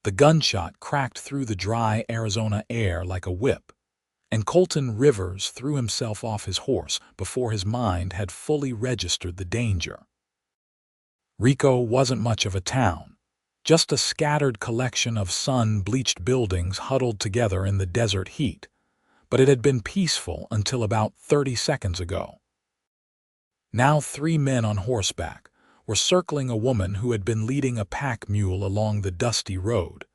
The gunshot cracked through the dry Arizona air like a whip, and Colton Rivers threw himself off his horse before his mind had fully registered the danger. Rico wasn't much of a town, just a scattered collection of sun-bleached buildings huddled together in the desert heat, but it had been peaceful until about 30 seconds ago. Now 3 men on horseback were circling a woman who had been leading a pack mule along the dusty road,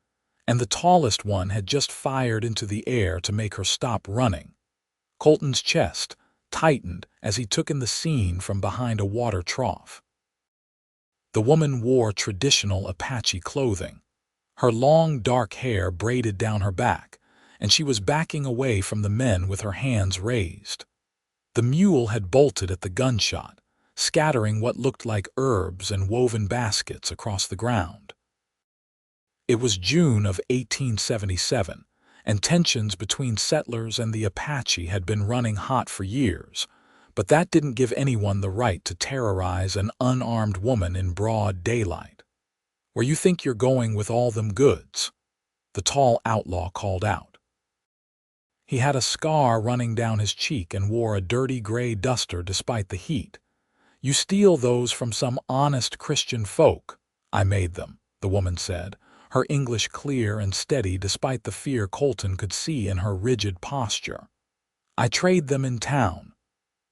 and the tallest one had just fired into the air to make her stop running. Colton's chest tightened as he took in the scene from behind a water trough. The woman wore traditional Apache clothing, her long dark hair braided down her back, and she was backing away from the men with her hands raised. The mule had bolted at the gunshot, scattering what looked like herbs and woven baskets across the ground. It was June of 1877, and tensions between settlers and the Apache had been running hot for years, but that didn't give anyone the right to terrorize an unarmed woman in broad daylight. "Where you think you're going with all them goods?" the tall outlaw called out. He had a scar running down his cheek and wore a dirty gray duster despite the heat. "You steal those from some honest Christian folk." "I made them," the woman said, her English clear and steady despite the fear Colton could see in her rigid posture. "I trade them in town."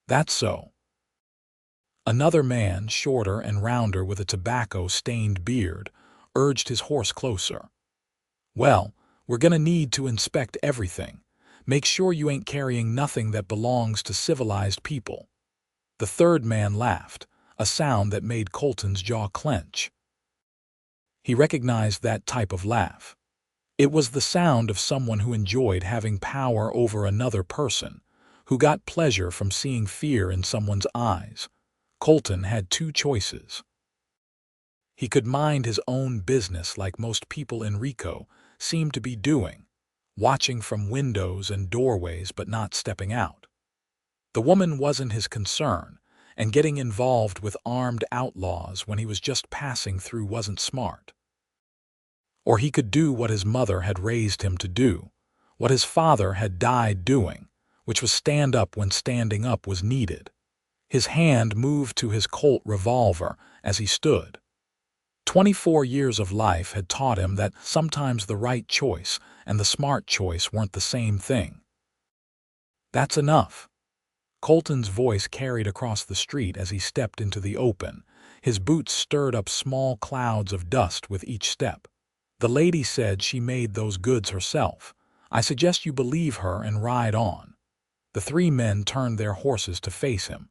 "That's so." Another man, shorter and rounder with a tobacco-stained beard, urged his horse closer. "Well, we're gonna need to inspect everything. Make sure you ain't carrying nothing that belongs to civilized people." The third man laughed, a sound that made Colton's jaw clench. He recognized that type of laugh. It was the sound of someone who enjoyed having power over another person, who got pleasure from seeing fear in someone's eyes. Colton had 2 choices. He could mind his own business like most people in Rico seemed to be doing, watching from windows and doorways but not stepping out. The woman wasn't his concern, and getting involved with armed outlaws when he was just passing through wasn't smart. Or he could do what his mother had raised him to do, what his father had died doing, which was stand up when standing up was needed. His hand moved to his Colt revolver as he stood. 24 years of life had taught him that sometimes the right choice and the smart choice weren't the same thing. "That's enough." Colton's voice carried across the street as he stepped into the open. His boots stirred up small clouds of dust with each step. "The lady said she made those goods herself. I suggest you believe her and ride on." The 3 men turned their horses to face him.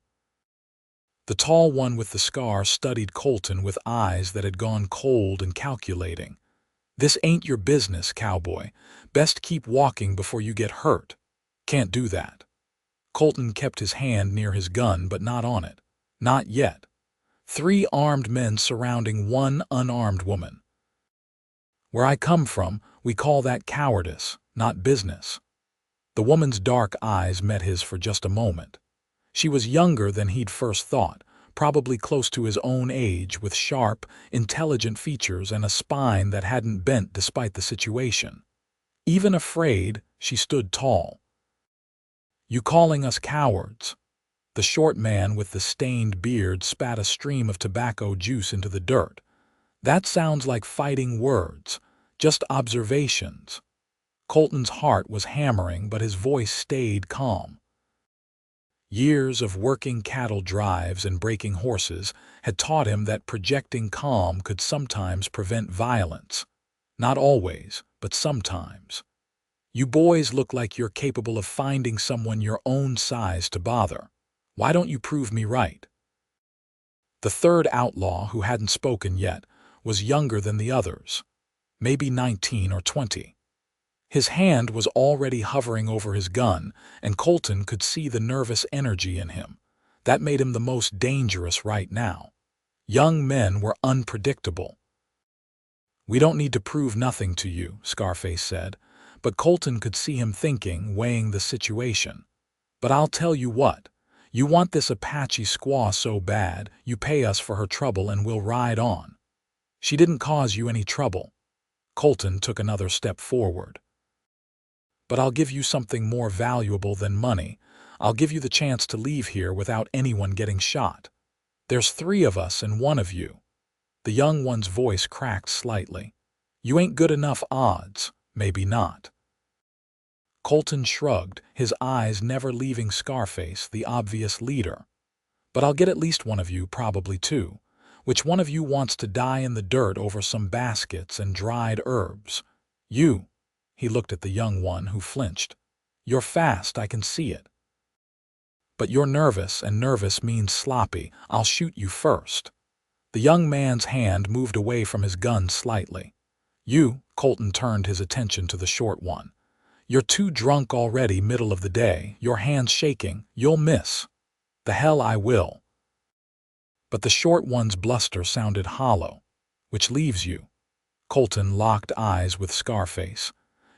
The tall one with the scar studied Colton with eyes that had gone cold and calculating. "This ain't your business, cowboy. Best keep walking before you get hurt." "Can't do that." Colton kept his hand near his gun but not on it. Not yet. 3 armed men surrounding 1 unarmed woman. "Where I come from, we call that cowardice, not business." The woman's dark eyes met his for just a moment. She was younger than he'd first thought, probably close to his own age, with sharp, intelligent features and a spine that hadn't bent despite the situation. Even afraid, she stood tall. "You calling us cowards?" The short man with the stained beard spat a stream of tobacco juice into the dirt. "That sounds like fighting words, just observations." Colton's heart was hammering, but his voice stayed calm. Years of working cattle drives and breaking horses had taught him that projecting calm could sometimes prevent violence. Not always, but sometimes. "You boys look like you're capable of finding someone your own size to bother. Why don't you prove me right?" The third outlaw, who hadn't spoken yet, was younger than the others, maybe 19 or 20. His hand was already hovering over his gun, and Colton could see the nervous energy in him. That made him the most dangerous right now. Young men were unpredictable. "We don't need to prove nothing to you," Scarface said, but Colton could see him thinking, weighing the situation. "But I'll tell you what. You want this Apache squaw so bad, you pay us for her trouble and we'll ride on." "She didn't cause you any trouble." Colton took another step forward. "But I'll give you something more valuable than money. I'll give you the chance to leave here without anyone getting shot. There's 3 of us and 1 of you." The young one's voice cracked slightly. "You ain't good enough odds. Maybe not." Colton shrugged, his eyes never leaving Scarface, the obvious leader. "But I'll get at least 1 of you, probably 2. Which one of you wants to die in the dirt over some baskets and dried herbs?" "You." He looked at the young one, who flinched. "You're fast, I can see it. But you're nervous, and nervous means sloppy. I'll shoot you first." The young man's hand moved away from his gun slightly. "You," Colton turned his attention to the short one. "You're too drunk already, middle of the day. Your hand's shaking. You'll miss." "The hell I will." But the short one's bluster sounded hollow. "Which leaves you." Colton locked eyes with Scarface.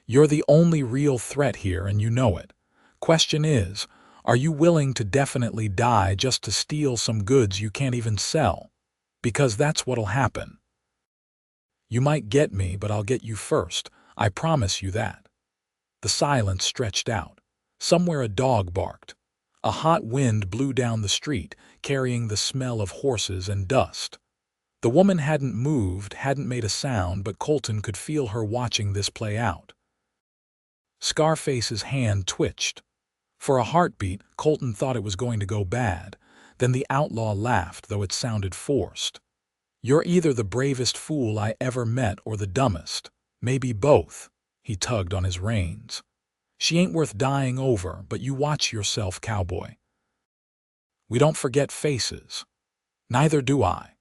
"You're the only real threat here, and you know it. Question is, are you willing to definitely die just to steal some goods you can't even sell? Because that's what'll happen. You might get me, but I'll get you first. I promise you that." The silence stretched out. Somewhere a dog barked. A hot wind blew down the street, carrying the smell of horses and dust. The woman hadn't moved, hadn't made a sound, but Colton could feel her watching this play out. Scarface's hand twitched. For a heartbeat, Colton thought it was going to go bad. Then the outlaw laughed, though it sounded forced. "You're either the bravest fool I ever met or the dumbest. Maybe both." He tugged on his reins. "She ain't worth dying over, but you watch yourself, cowboy. We don't forget faces." "Neither do I."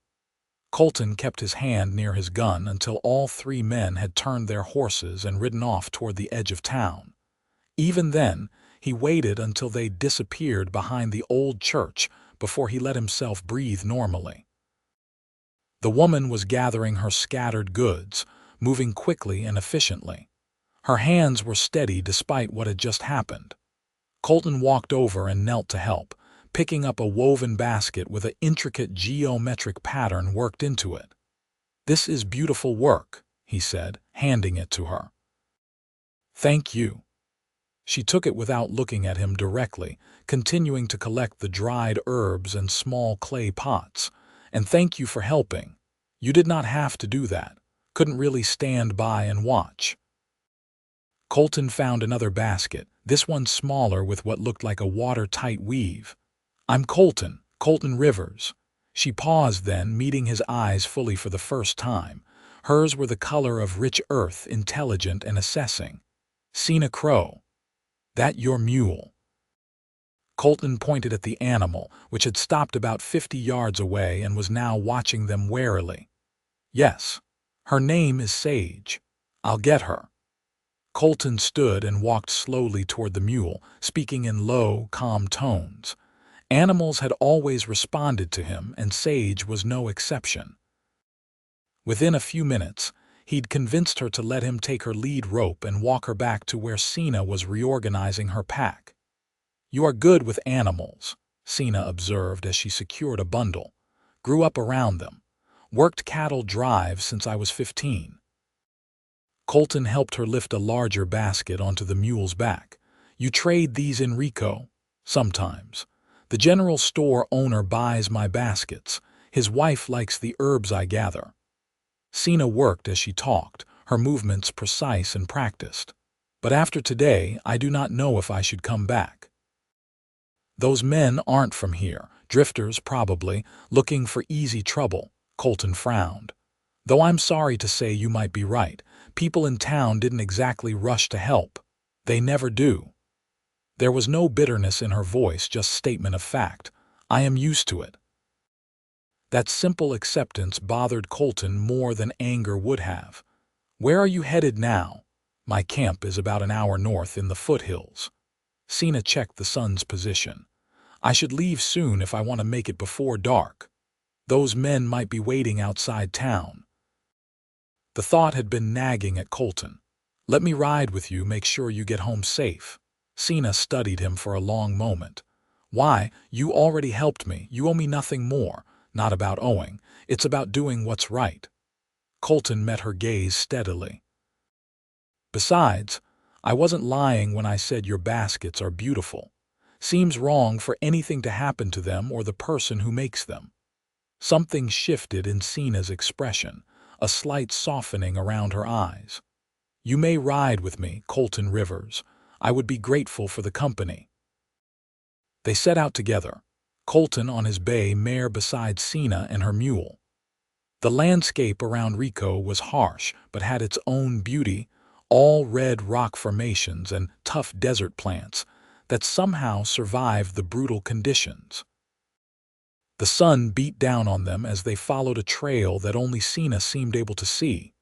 Colton kept his hand near his gun until all 3 men had turned their horses and ridden off toward the edge of town. Even then, he waited until they disappeared behind the old church before he let himself breathe normally. The woman was gathering her scattered goods, moving quickly and efficiently. Her hands were steady despite what had just happened. Colton walked over and knelt to help, picking up a woven basket with an intricate geometric pattern worked into it. "This is beautiful work," he said, handing it to her. "Thank you." She took it without looking at him directly, continuing to collect the dried herbs and small clay pots. "And thank you for helping. You did not have to do that. Couldn't really stand by and watch." Colton found another basket, this one smaller with what looked like a watertight weave. "I'm Colton Rivers." She paused then, meeting his eyes fully for the first time. Hers were the color of rich earth, intelligent and assessing. "Sena Crow. That your mule?" Colton pointed at the animal, which had stopped about 50 yards away and was now watching them warily. "Yes. Her name is Sage. I'll get her." Colton stood and walked slowly toward the mule, speaking in low, calm tones. Animals had always responded to him, and Sage was no exception. Within a few minutes, he'd convinced her to let him take her lead rope and walk her back to where Sena was reorganizing her pack. "You are good with animals," Sena observed as she secured a bundle. "Grew up around them. Worked cattle drives since I was 15. Colton helped her lift a larger basket onto the mule's back. "You trade these in Rico?" "Sometimes. The general store owner buys my baskets. His wife likes the herbs I gather." Sena worked as she talked, her movements precise and practiced. "But after today, I do not know if I should come back. Those men aren't from here, drifters probably, looking for easy trouble." Colton frowned. "Though I'm sorry to say you might be right. People in town didn't exactly rush to help. They never do." There was no bitterness in her voice, just statement of fact. "I am used to it." That simple acceptance bothered Colton more than anger would have. "Where are you headed now?" "My camp is about an hour north in the foothills." Sena checked the sun's position. "I should leave soon if I want to make it before dark. Those men might be waiting outside town." The thought had been nagging at Colton. "Let me ride with you, make sure you get home safe." Sena studied him for a long moment. "Why, you already helped me. You owe me nothing more. Not about owing. It's about doing what's right." Colton met her gaze steadily. Besides, I wasn't lying when I said your baskets are beautiful. Seems wrong for anything to happen to them or the person who makes them." Something shifted in Sena's expression, a slight softening around her eyes. "You may ride with me, Colton Rivers. I would be grateful for the company." They set out together, Colton on his bay mare beside Sena and her mule. The landscape around Rico was harsh but had its own beauty, all red rock formations and tough desert plants that somehow survived the brutal conditions. The sun beat down on them as they followed a trail that only Sena seemed able to see.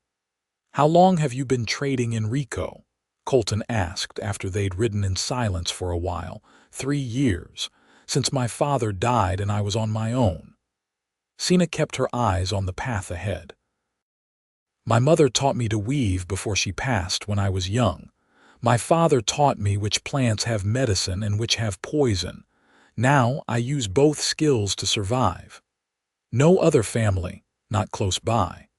"How long have you been trading in Rico?" Colton asked after they'd ridden in silence for a while. "3 years, since my father died and I was on my own." Sena kept her eyes on the path ahead. "My mother taught me to weave before she passed when I was young. My father taught me which plants have medicine and which have poison. Now I use both skills to survive. No other family, not close by.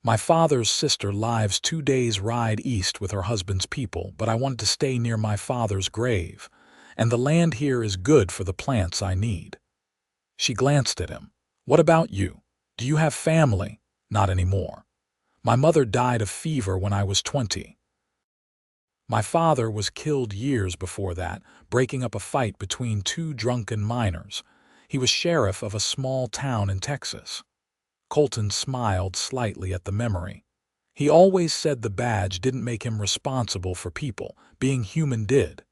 My father's sister lives 2 days' ride east with her husband's people, but I wanted to stay near my father's grave, and the land here is good for the plants I need." She glanced at him. "What about you? Do you have family?" "Not anymore. My mother died of fever when I was 20. My father was killed years before that, breaking up a fight between 2 drunken miners. He was sheriff of a small town in Texas." Colton smiled slightly at the memory. He always said the badge didn't make him responsible for people, being human did.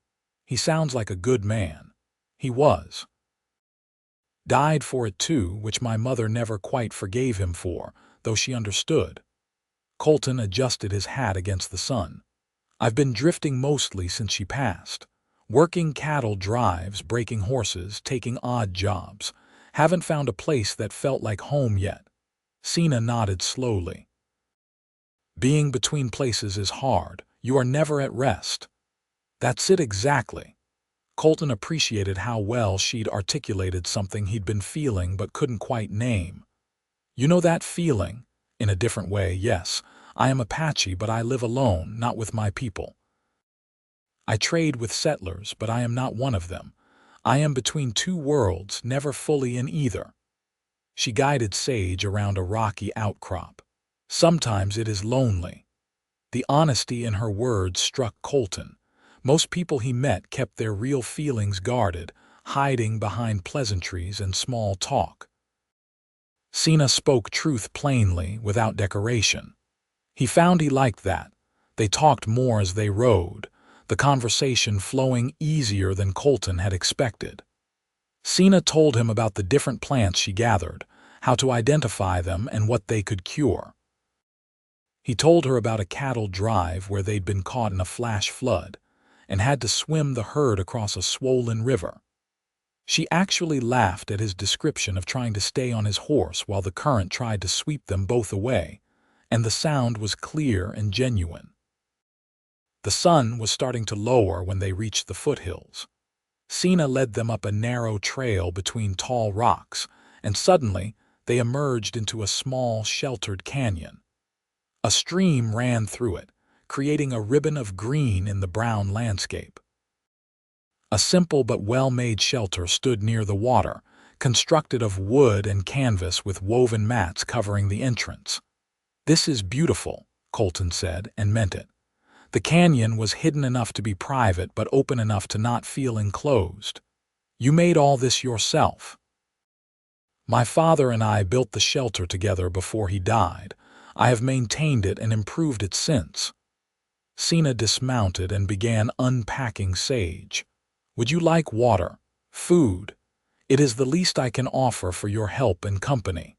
"He sounds like a good man." He was. "Died for it too, which my mother never quite forgave him for, though she understood." Colton adjusted his hat against the sun. "I've been drifting mostly since she passed. Working cattle drives, breaking horses, taking odd jobs. Haven't found a place that felt like home yet." Sena nodded slowly. "Being between places is hard. You are never at rest." "That's it exactly." Colton appreciated how well she'd articulated something he'd been feeling but couldn't quite name. "You know that feeling? In a different way, yes. I am Apache, but I live alone, not with my people. I trade with settlers, but I am not one of them. I am between 2 worlds, never fully in either." She guided Sage around a rocky outcrop. "Sometimes it is lonely." The honesty in her words struck Colton. Most people he met kept their real feelings guarded, hiding behind pleasantries and small talk. Sena spoke truth plainly, without decoration. He found he liked that. They talked more as they rode, the conversation flowing easier than Colton had expected. Sena told him about the different plants she gathered, how to identify them and what they could cure. He told her about a cattle drive where they'd been caught in a flash flood and had to swim the herd across a swollen river. She actually laughed at his description of trying to stay on his horse while the current tried to sweep them both away, and the sound was clear and genuine. The sun was starting to lower when they reached the foothills. Sena led them up a narrow trail between tall rocks, and suddenly they emerged into a small, sheltered canyon. A stream ran through it, creating a ribbon of green in the brown landscape. A simple but well-made shelter stood near the water, constructed of wood and canvas with woven mats covering the entrance. "This is beautiful," Colton said, and meant it. The canyon was hidden enough to be private but open enough to not feel enclosed. "You made all this yourself?" "My father and I built the shelter together before he died. I have maintained it and improved it since." Sena dismounted and began unpacking Sage. "Would you like water? Food? It is the least I can offer for your help and company."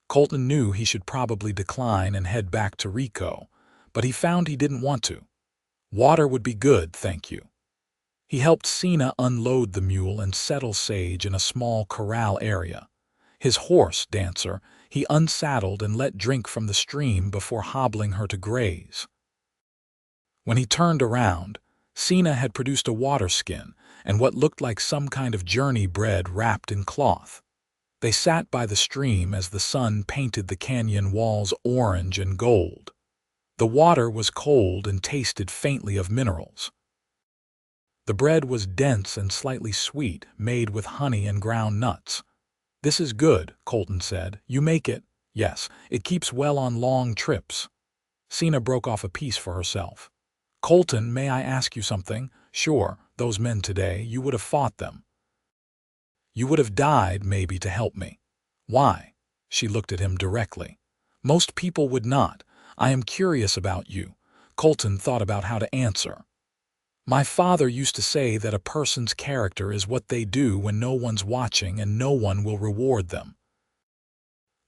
Colton knew he should probably decline and head back to Rico, but he found he didn't want to. "Water would be good, thank you." He helped Sena unload the mule and settle Sage in a small corral area. His horse, Dancer, he unsaddled and let drink from the stream before hobbling her to graze. When he turned around, Sena had produced a water skin and what looked like some kind of journey bread wrapped in cloth. They sat by the stream as the sun painted the canyon walls orange and gold. The water was cold and tasted faintly of minerals. The bread was dense and slightly sweet, made with honey and ground nuts. "This is good," Colton said. "You make it?" "Yes, it keeps well on long trips." Sena broke off a piece for herself. "Colton, may I ask you something?" "Sure, those men today, you would have fought them. You would have died, maybe, to help me." "Why?" She looked at him directly. "Most people would not. I am curious about you." Colton thought about how to answer. "My father used to say that a person's character is what they do when no one's watching and no one will reward them.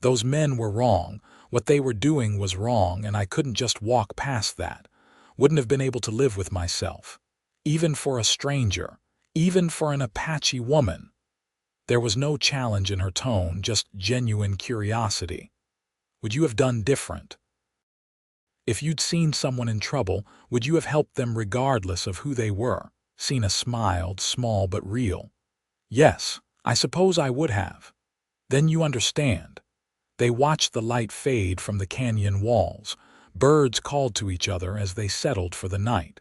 Those men were wrong. What they were doing was wrong, and I couldn't just walk past that. Wouldn't have been able to live with myself. Even for a stranger. Even for an Apache woman." There was no challenge in her tone, just genuine curiosity. "Would you have done different? If you'd seen someone in trouble, would you have helped them regardless of who they were?" Sena smiled, small but real. "Yes, I suppose I would have." "Then you understand." They watched the light fade from the canyon walls. Birds called to each other as they settled for the night.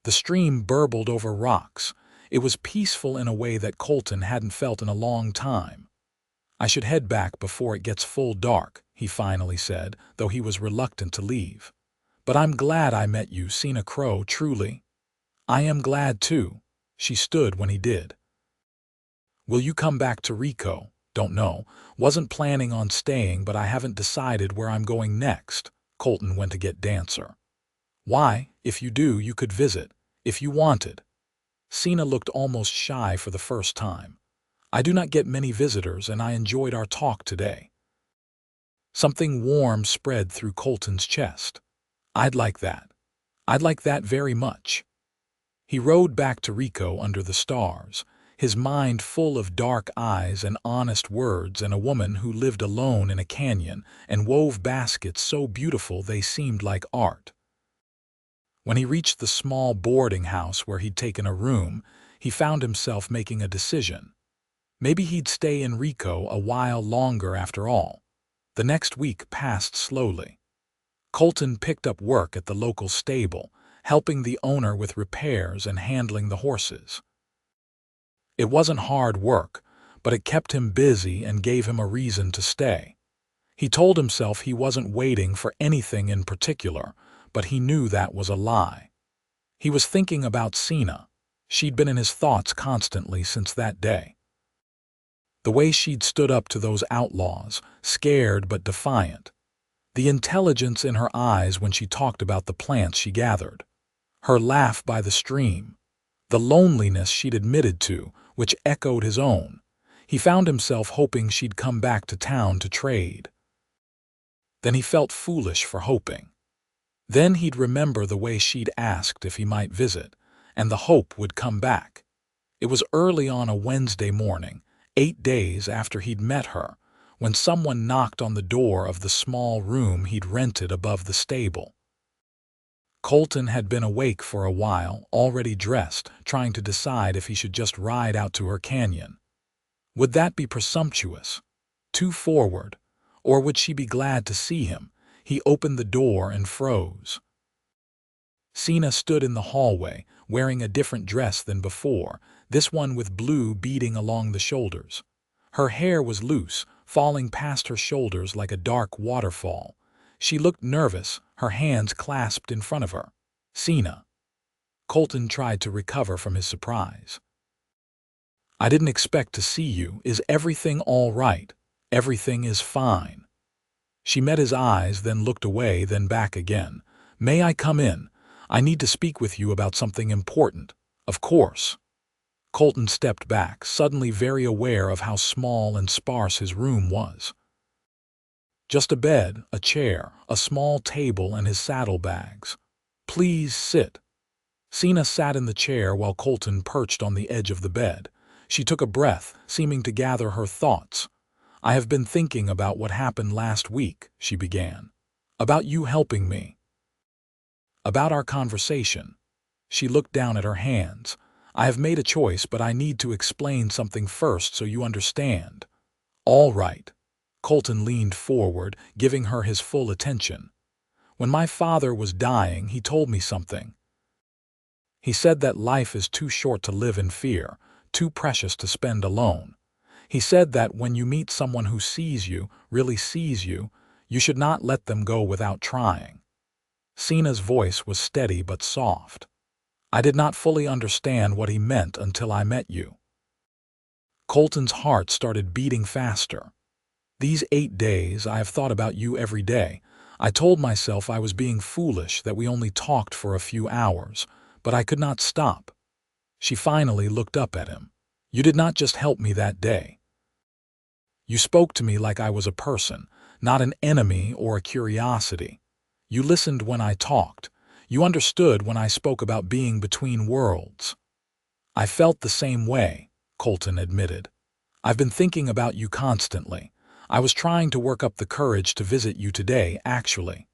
The stream burbled over rocks. It was peaceful in a way that Colton hadn't felt in a long time. "I should head back before it gets full dark," he finally said, though he was reluctant to leave. "But I'm glad I met you, Sena Crow, truly." "I am glad too." She stood when he did. "Will you come back to Rico?" "Don't know. Wasn't planning on staying, but I haven't decided where I'm going next." Colton went to get Dancer. "Why? If you do, you could visit. If you wanted." Sena looked almost shy for the first time. "I do not get many visitors, and I enjoyed our talk today." Something warm spread through Colton's chest. "I'd like that. I'd like that very much." He rode back to Rico under the stars, his mind full of dark eyes and honest words and a woman who lived alone in a canyon and wove baskets so beautiful they seemed like art. When he reached the small boarding house where he'd taken a room, he found himself making a decision. Maybe he'd stay in Rico a while longer after all. The next week passed slowly. Colton picked up work at the local stable, helping the owner with repairs and handling the horses. It wasn't hard work, but it kept him busy and gave him a reason to stay. He told himself he wasn't waiting for anything in particular, but he knew that was a lie. He was thinking about Sena. She'd been in his thoughts constantly since that day. The way she'd stood up to those outlaws, scared but defiant. The intelligence in her eyes when she talked about the plants she gathered. Her laugh by the stream. The loneliness she'd admitted to, which echoed his own. He found himself hoping she'd come back to town to trade. Then he felt foolish for hoping. Then he'd remember the way she'd asked if he might visit, and the hope would come back. It was early on a Wednesday morning, 8 days after he'd met her, when someone knocked on the door of the small room he'd rented above the stable. Colton had been awake for a while, already dressed, trying to decide if he should just ride out to her canyon. Would that be presumptuous? Too forward? Or would she be glad to see him? He opened the door and froze. Sena stood in the hallway, wearing a different dress than before, this one with blue beading along the shoulders. Her hair was loose, falling past her shoulders like a dark waterfall. She looked nervous, her hands clasped in front of her. "Sena." Colton tried to recover from his surprise. "I didn't expect to see you. Is everything all right?" "Everything is fine." She met his eyes, then looked away, then back again. "May I come in? I need to speak with you about something important." "Of course." Colton stepped back, suddenly very aware of how small and sparse his room was. Just a bed, a chair, a small table, and his saddlebags. "Please sit." Sena sat in the chair while Colton perched on the edge of the bed. She took a breath, seeming to gather her thoughts. "I have been thinking about what happened last week," she began. "About you helping me. About our conversation." She looked down at her hands. "I have made a choice, but I need to explain something first so you understand." "All right." Colton leaned forward, giving her his full attention. When my father was dying, he told me something. He said that life is too short to live in fear, too precious to spend alone. He said that when you meet someone who sees you, really sees you, you should not let them go without trying. Sena's voice was steady but soft. I did not fully understand what he meant until I met you. Colton's heart started beating faster. These 8 days, I have thought about you every day. I told myself I was being foolish, that we only talked for a few hours, but I could not stop. She finally looked up at him. You did not just help me that day. You spoke to me like I was a person, not an enemy or a curiosity. You listened when I talked. You understood when I spoke about being between worlds. I felt the same way, Colton admitted. I've been thinking about you constantly. I was trying to work up the courage to visit you today, actually.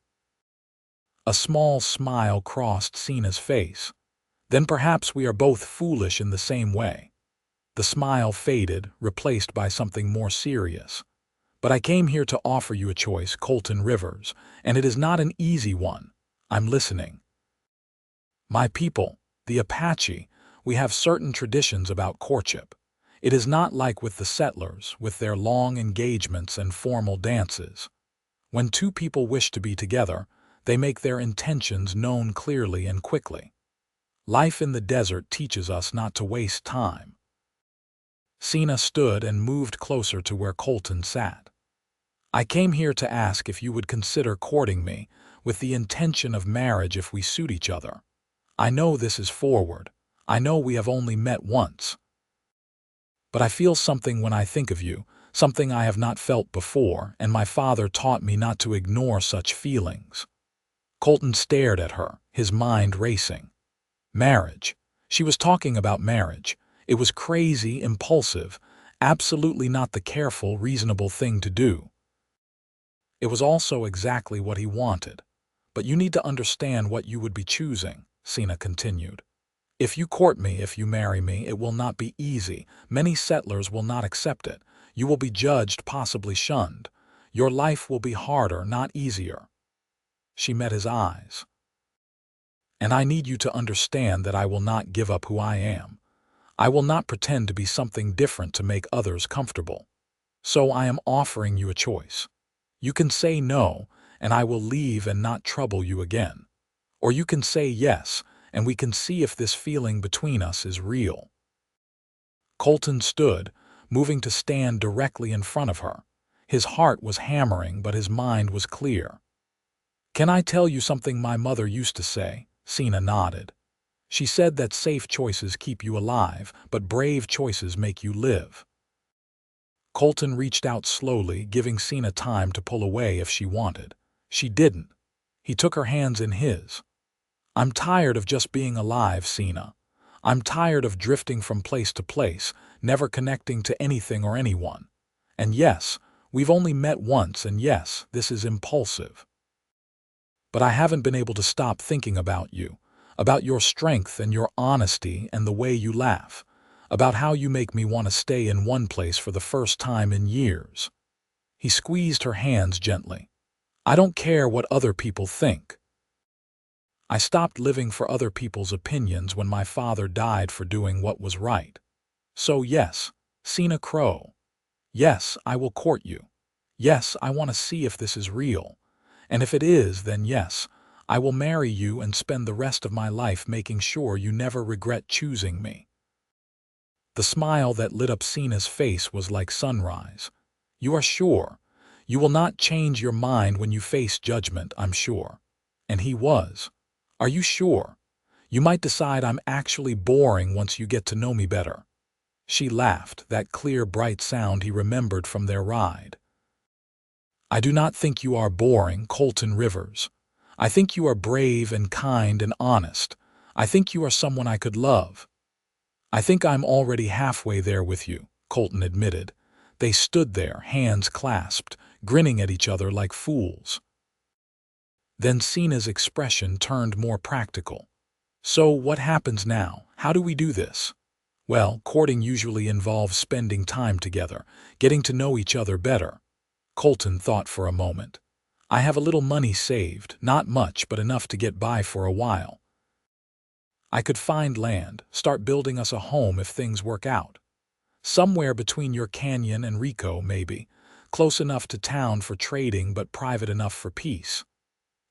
A small smile crossed Sena's face. Then perhaps we are both foolish in the same way. The smile faded, replaced by something more serious. But I came here to offer you a choice, Colton Rivers, and it is not an easy one. I'm listening. My people, the Apache, we have certain traditions about courtship. It is not like with the settlers, with their long engagements and formal dances. When two people wish to be together, they make their intentions known clearly and quickly. Life in the desert teaches us not to waste time. Sena stood and moved closer to where Colton sat. I came here to ask if you would consider courting me, with the intention of marriage if we suit each other. I know this is forward. I know we have only met once. But I feel something when I think of you, something I have not felt before, and my father taught me not to ignore such feelings. Colton stared at her, his mind racing. Marriage. She was talking about marriage. It was crazy, impulsive, absolutely not the careful, reasonable thing to do. It was also exactly what he wanted. But you need to understand what you would be choosing, Sena continued. If you court me, if you marry me, it will not be easy. Many settlers will not accept it. You will be judged, possibly shunned. Your life will be harder, not easier. She met his eyes. And I need you to understand that I will not give up who I am. I will not pretend to be something different to make others comfortable. So I am offering you a choice. You can say no, and I will leave and not trouble you again. Or you can say yes, and we can see if this feeling between us is real. Colton stood, moving to stand directly in front of her. His heart was hammering, but his mind was clear. Can I tell you something my mother used to say? Sena nodded. She said that safe choices keep you alive, but brave choices make you live. Colton reached out slowly, giving Sena time to pull away if she wanted. She didn't. He took her hands in his. I'm tired of just being alive, Sena. I'm tired of drifting from place to place, never connecting to anything or anyone. And yes, we've only met once, and yes, this is impulsive. But I haven't been able to stop thinking about you, about your strength and your honesty and the way you laugh, about how you make me want to stay in one place for the first time in years. He squeezed her hands gently. I don't care what other people think. I stopped living for other people's opinions when my father died for doing what was right. So yes, Sena Crow. Yes, I will court you. Yes, I want to see if this is real. And if it is, then yes, I will marry you and spend the rest of my life making sure you never regret choosing me. The smile that lit up Sena's face was like sunrise. You are sure? You will not change your mind when you face judgment, I'm sure. And he was. Are you sure? You might decide I'm actually boring once you get to know me better. She laughed, that clear, bright sound he remembered from their ride. I do not think you are boring, Colton Rivers. I think you are brave and kind and honest. I think you are someone I could love. I think I'm already halfway there with you, Colton admitted. They stood there, hands clasped, grinning at each other like fools. Then Sena's expression turned more practical. So what happens now? How do we do this? Well, courting usually involves spending time together, getting to know each other better. Colton thought for a moment. I have a little money saved, not much, but enough to get by for a while. I could find land, start building us a home if things work out. Somewhere between your canyon and Rico, maybe. Close enough to town for trading, but private enough for peace.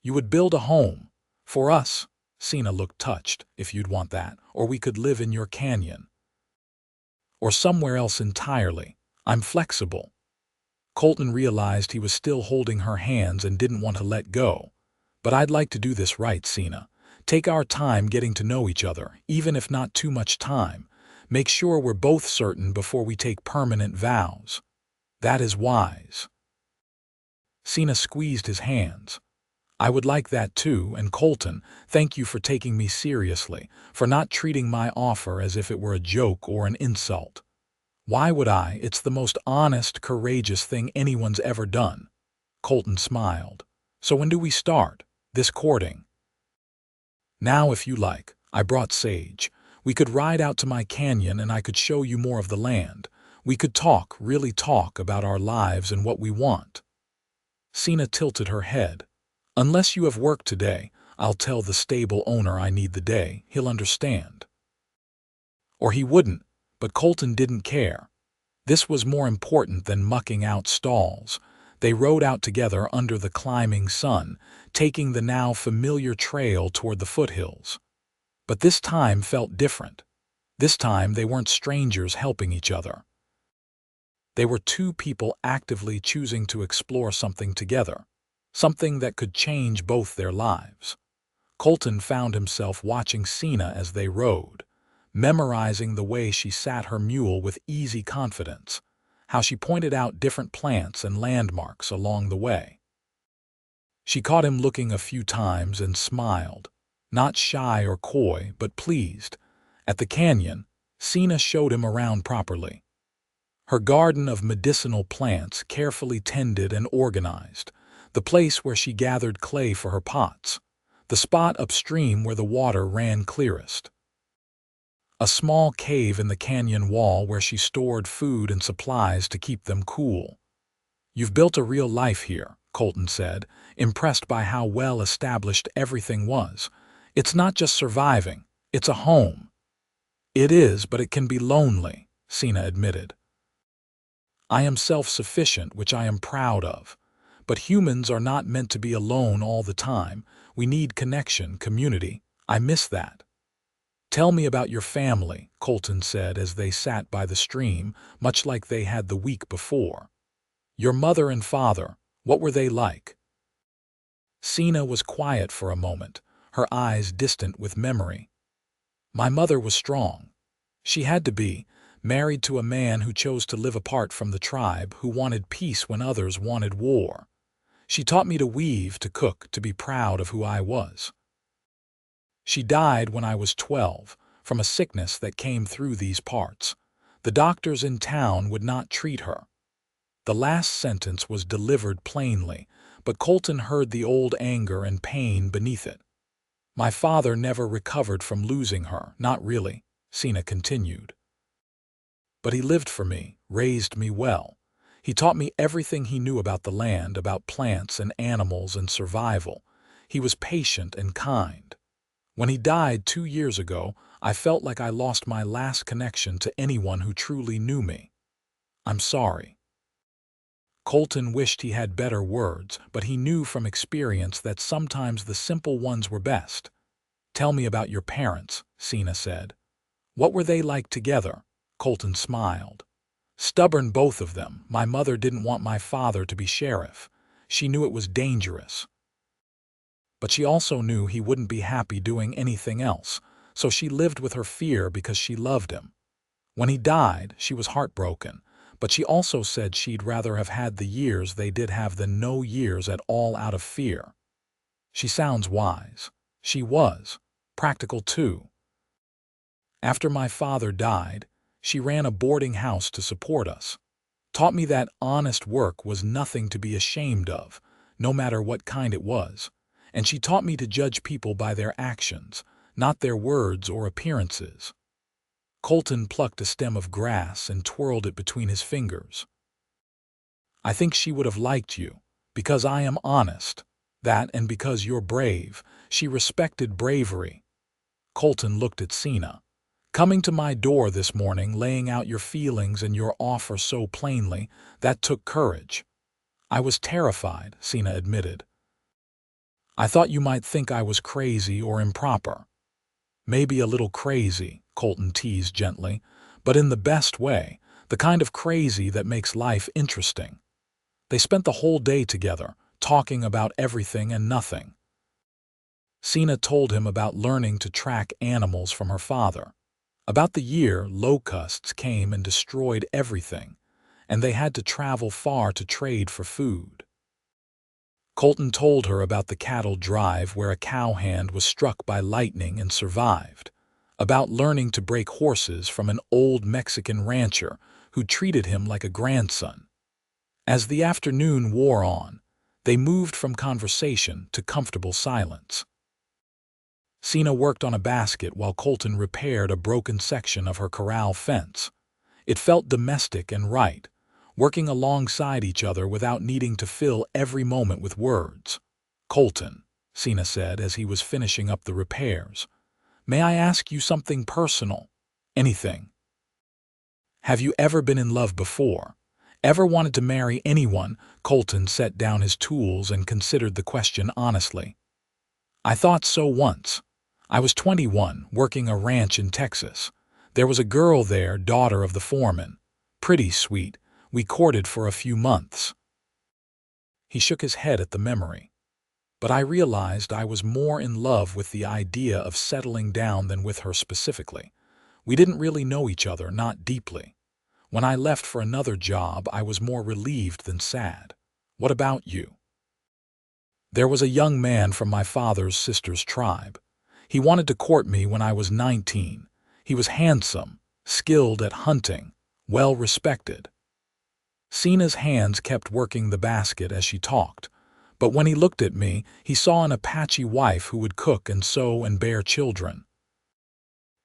You would build a home. For us, Sena looked touched, if you'd want that, or we could live in your canyon. Or somewhere else entirely. I'm flexible. Colton realized he was still holding her hands and didn't want to let go. But I'd like to do this right, Sena. Take our time getting to know each other, even if not too much time. Make sure we're both certain before we take permanent vows. That is wise. Sena squeezed his hands. I would like that too, and Colton, thank you for taking me seriously, for not treating my offer as if it were a joke or an insult. Why would I? It's the most honest, courageous thing anyone's ever done. Colton smiled. So when do we start? This courting? Now, if you like. I brought Sage. We could ride out to my canyon and I could show you more of the land. We could talk, really talk about our lives and what we want. Sena tilted her head. Unless you have work today, I'll tell the stable owner I need the day. He'll understand. Or he wouldn't, but Colton didn't care. This was more important than mucking out stalls. They rode out together under the climbing sun, taking the now familiar trail toward the foothills. But this time felt different. This time they weren't strangers helping each other. They were two people actively choosing to explore something together, something that could change both their lives. Colton found himself watching Sena as they rode, memorizing the way she sat her mule with easy confidence, how she pointed out different plants and landmarks along the way. She caught him looking a few times and smiled, not shy or coy, but pleased. At the canyon, Sena showed him around properly. Her garden of medicinal plants carefully tended and organized, the place where she gathered clay for her pots, the spot upstream where the water ran clearest. A small cave in the canyon wall where she stored food and supplies to keep them cool. You've built a real life here, Colton said, impressed by how well established everything was. It's not just surviving, it's a home. It is, but it can be lonely, Sena admitted. I am self-sufficient, which I am proud of. But humans are not meant to be alone all the time. We need connection, community. I miss that. Tell me about your family, Colton said as they sat by the stream, much like they had the week before. Your mother and father, what were they like? Sena was quiet for a moment, her eyes distant with memory. My mother was strong. She had to be, married to a man who chose to live apart from the tribe, who wanted peace when others wanted war. She taught me to weave, to cook, to be proud of who I was. She died when I was 12, from a sickness that came through these parts. The doctors in town would not treat her. The last sentence was delivered plainly, but Colton heard the old anger and pain beneath it. My father never recovered from losing her, not really, Sena continued. But he lived for me, raised me well. He taught me everything he knew about the land, about plants and animals and survival. He was patient and kind. When he died 2 years ago, I felt like I lost my last connection to anyone who truly knew me. I'm sorry. Colton wished he had better words, but he knew from experience that sometimes the simple ones were best. Tell me about your parents, Sena said. What were they like together? Colton smiled. Stubborn, both of them. My mother didn't want my father to be sheriff. She knew it was dangerous. But she also knew he wouldn't be happy doing anything else, so she lived with her fear because she loved him. When he died, she was heartbroken, but she also said she'd rather have had the years they did have than no years at all out of fear. She sounds wise. She was. Practical too. After my father died, she ran a boarding house to support us. Taught me that honest work was nothing to be ashamed of, no matter what kind it was. And she taught me to judge people by their actions, not their words or appearances. Colton plucked a stem of grass and twirled it between his fingers. I think she would have liked you, Because I am honest. That and because you're brave. She respected bravery. Colton looked at Sena. Coming to my door this morning, laying out your feelings and your offer so plainly, that took courage. I was terrified, Sena admitted. I thought you might think I was crazy or improper. Maybe a little crazy, Colton teased gently, but in the best way, the kind of crazy that makes life interesting. They spent the whole day together, talking about everything and nothing. Sena told him about learning to track animals from her father, about the year locusts came and destroyed everything, and they had to travel far to trade for food. Colton told her about the cattle drive where a cowhand was struck by lightning and survived, about learning to break horses from an old Mexican rancher who treated him like a grandson. As the afternoon wore on, they moved from conversation to comfortable silence. Sena worked on a basket while Colton repaired a broken section of her corral fence. It felt domestic and right, working alongside each other without needing to fill every moment with words. Colton, Sena said as he was finishing up the repairs, may I ask you something personal? Anything. Have you ever been in love before? Ever wanted to marry anyone? Colton set down his tools and considered the question honestly. I thought so once. I was 21, working a ranch in Texas. There was a girl there, daughter of the foreman. Pretty sweet. We courted for a few months. He shook his head at the memory. But I realized I was more in love with the idea of settling down than with her specifically. We didn't really know each other, not deeply. When I left for another job, I was more relieved than sad. What about you? There was a young man from my father's sister's tribe. He wanted to court me when I was 19. He was handsome, skilled at hunting, well respected. Sena's hands kept working the basket as she talked, but when he looked at me, he saw an Apache wife who would cook and sew and bear children.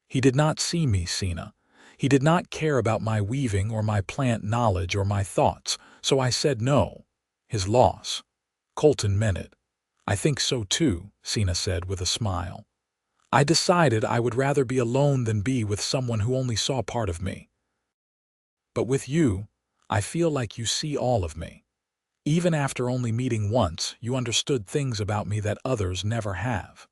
He did not see me, Sena. He did not care about my weaving or my plant knowledge or my thoughts, so I said no. His loss. Colton meant it. I think so too, Sena said with a smile. I decided I would rather be alone than be with someone who only saw part of me. But with you, I feel like you see all of me. Even after only meeting once, you understood things about me that others never have.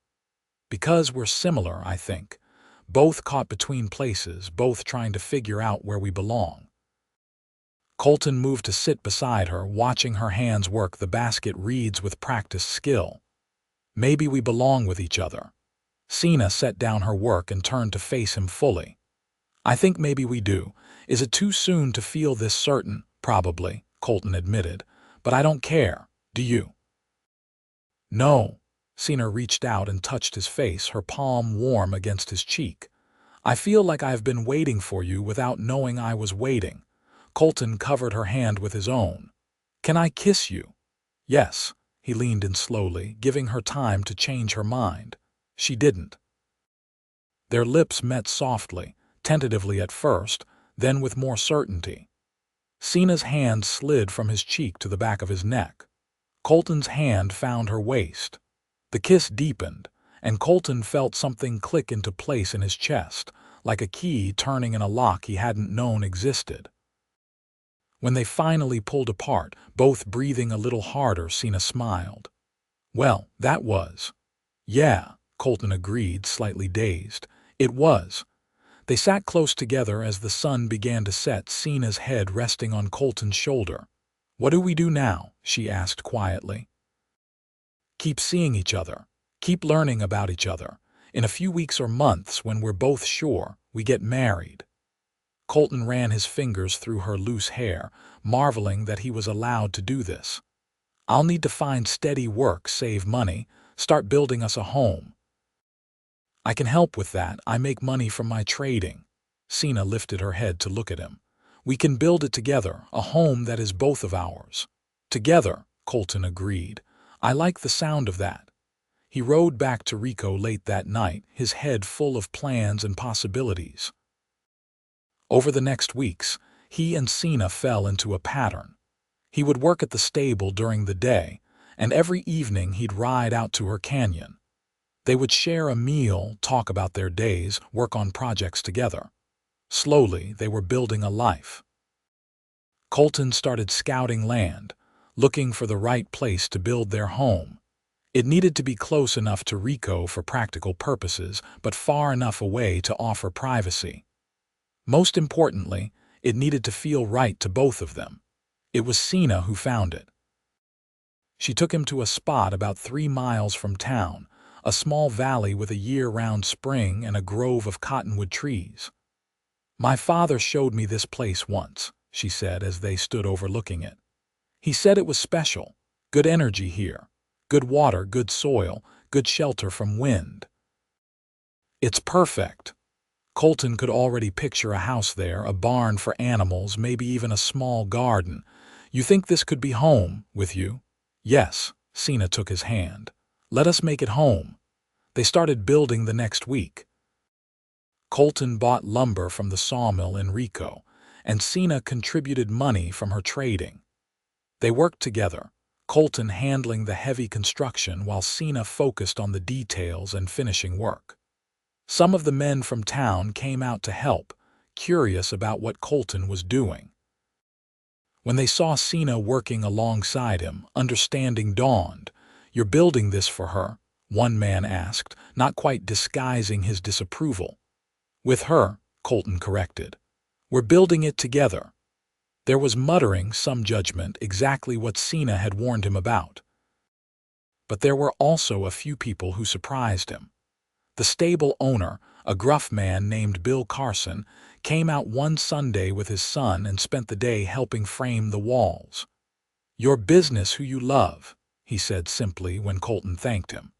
Because we're similar, I think. Both caught between places, both trying to figure out where we belong. Colton moved to sit beside her, watching her hands work the basket reeds with practiced skill. Maybe we belong with each other. Sena set down her work and turned to face him fully. I think maybe we do. Is it too soon to feel this certain? Probably, Colton admitted. But I don't care. Do you? No. Sena reached out and touched his face, her palm warm against his cheek. I feel like I have been waiting for you without knowing I was waiting. Colton covered her hand with his own. Can I kiss you? Yes. He leaned in slowly, giving her time to change her mind. She didn't. Their lips met softly, tentatively at first, then with more certainty. Sena's hand slid from his cheek to the back of his neck. Colton's hand found her waist. The kiss deepened, and Colton felt something click into place in his chest, like a key turning in a lock he hadn't known existed. When they finally pulled apart, both breathing a little harder, Sena smiled. Well, that was. Yeah, Colton agreed, slightly dazed. It was. They sat close together as the sun began to set, Sena's head resting on Colton's shoulder. What do we do now? She asked quietly. Keep seeing each other. Keep learning about each other. In a few weeks or months, when we're both sure, we get married. Colton ran his fingers through her loose hair, marveling that he was allowed to do this. I'll need to find steady work, save money, start building us a home. I can help with that. I make money from my trading. Sena lifted her head to look at him. We can build it together, a home that is both of ours. Together, Colton agreed. I like the sound of that. He rode back to Rico late that night, his head full of plans and possibilities. Over the next weeks, he and Sena fell into a pattern. He would work at the stable during the day, and every evening he'd ride out to her canyon. They would share a meal, talk about their days, work on projects together. Slowly, they were building a life. Colton started scouting land, looking for the right place to build their home. It needed to be close enough to Rico for practical purposes, but far enough away to offer privacy. Most importantly, it needed to feel right to both of them. It was Sena who found it. She took him to a spot about 3 miles from town, a small valley with a year-round spring and a grove of cottonwood trees. "My father showed me this place once," she said as they stood overlooking it. "He said it was special. Good energy here. Good water, good soil, good shelter from wind." "It's perfect." Colton could already picture a house there, a barn for animals, maybe even a small garden. "You think this could be home with you?" "Yes," Sena took his hand. "Let us make it home." They started building the next week. Colton bought lumber from the sawmill in Rico, and Sena contributed money from her trading. They worked together, Colton handling the heavy construction while Sena focused on the details and finishing work. Some of the men from town came out to help, curious about what Colton was doing. When they saw Sena working alongside him, understanding dawned. "You're building this for her?" one man asked, not quite disguising his disapproval. "With her," Colton corrected. "We're building it together." There was muttering, some judgment, exactly what Sena had warned him about. But there were also a few people who surprised him. The stable owner, a gruff man named Bill Carson, came out one Sunday with his son and spent the day helping frame the walls. "Your business who you love," he said simply when Colton thanked him.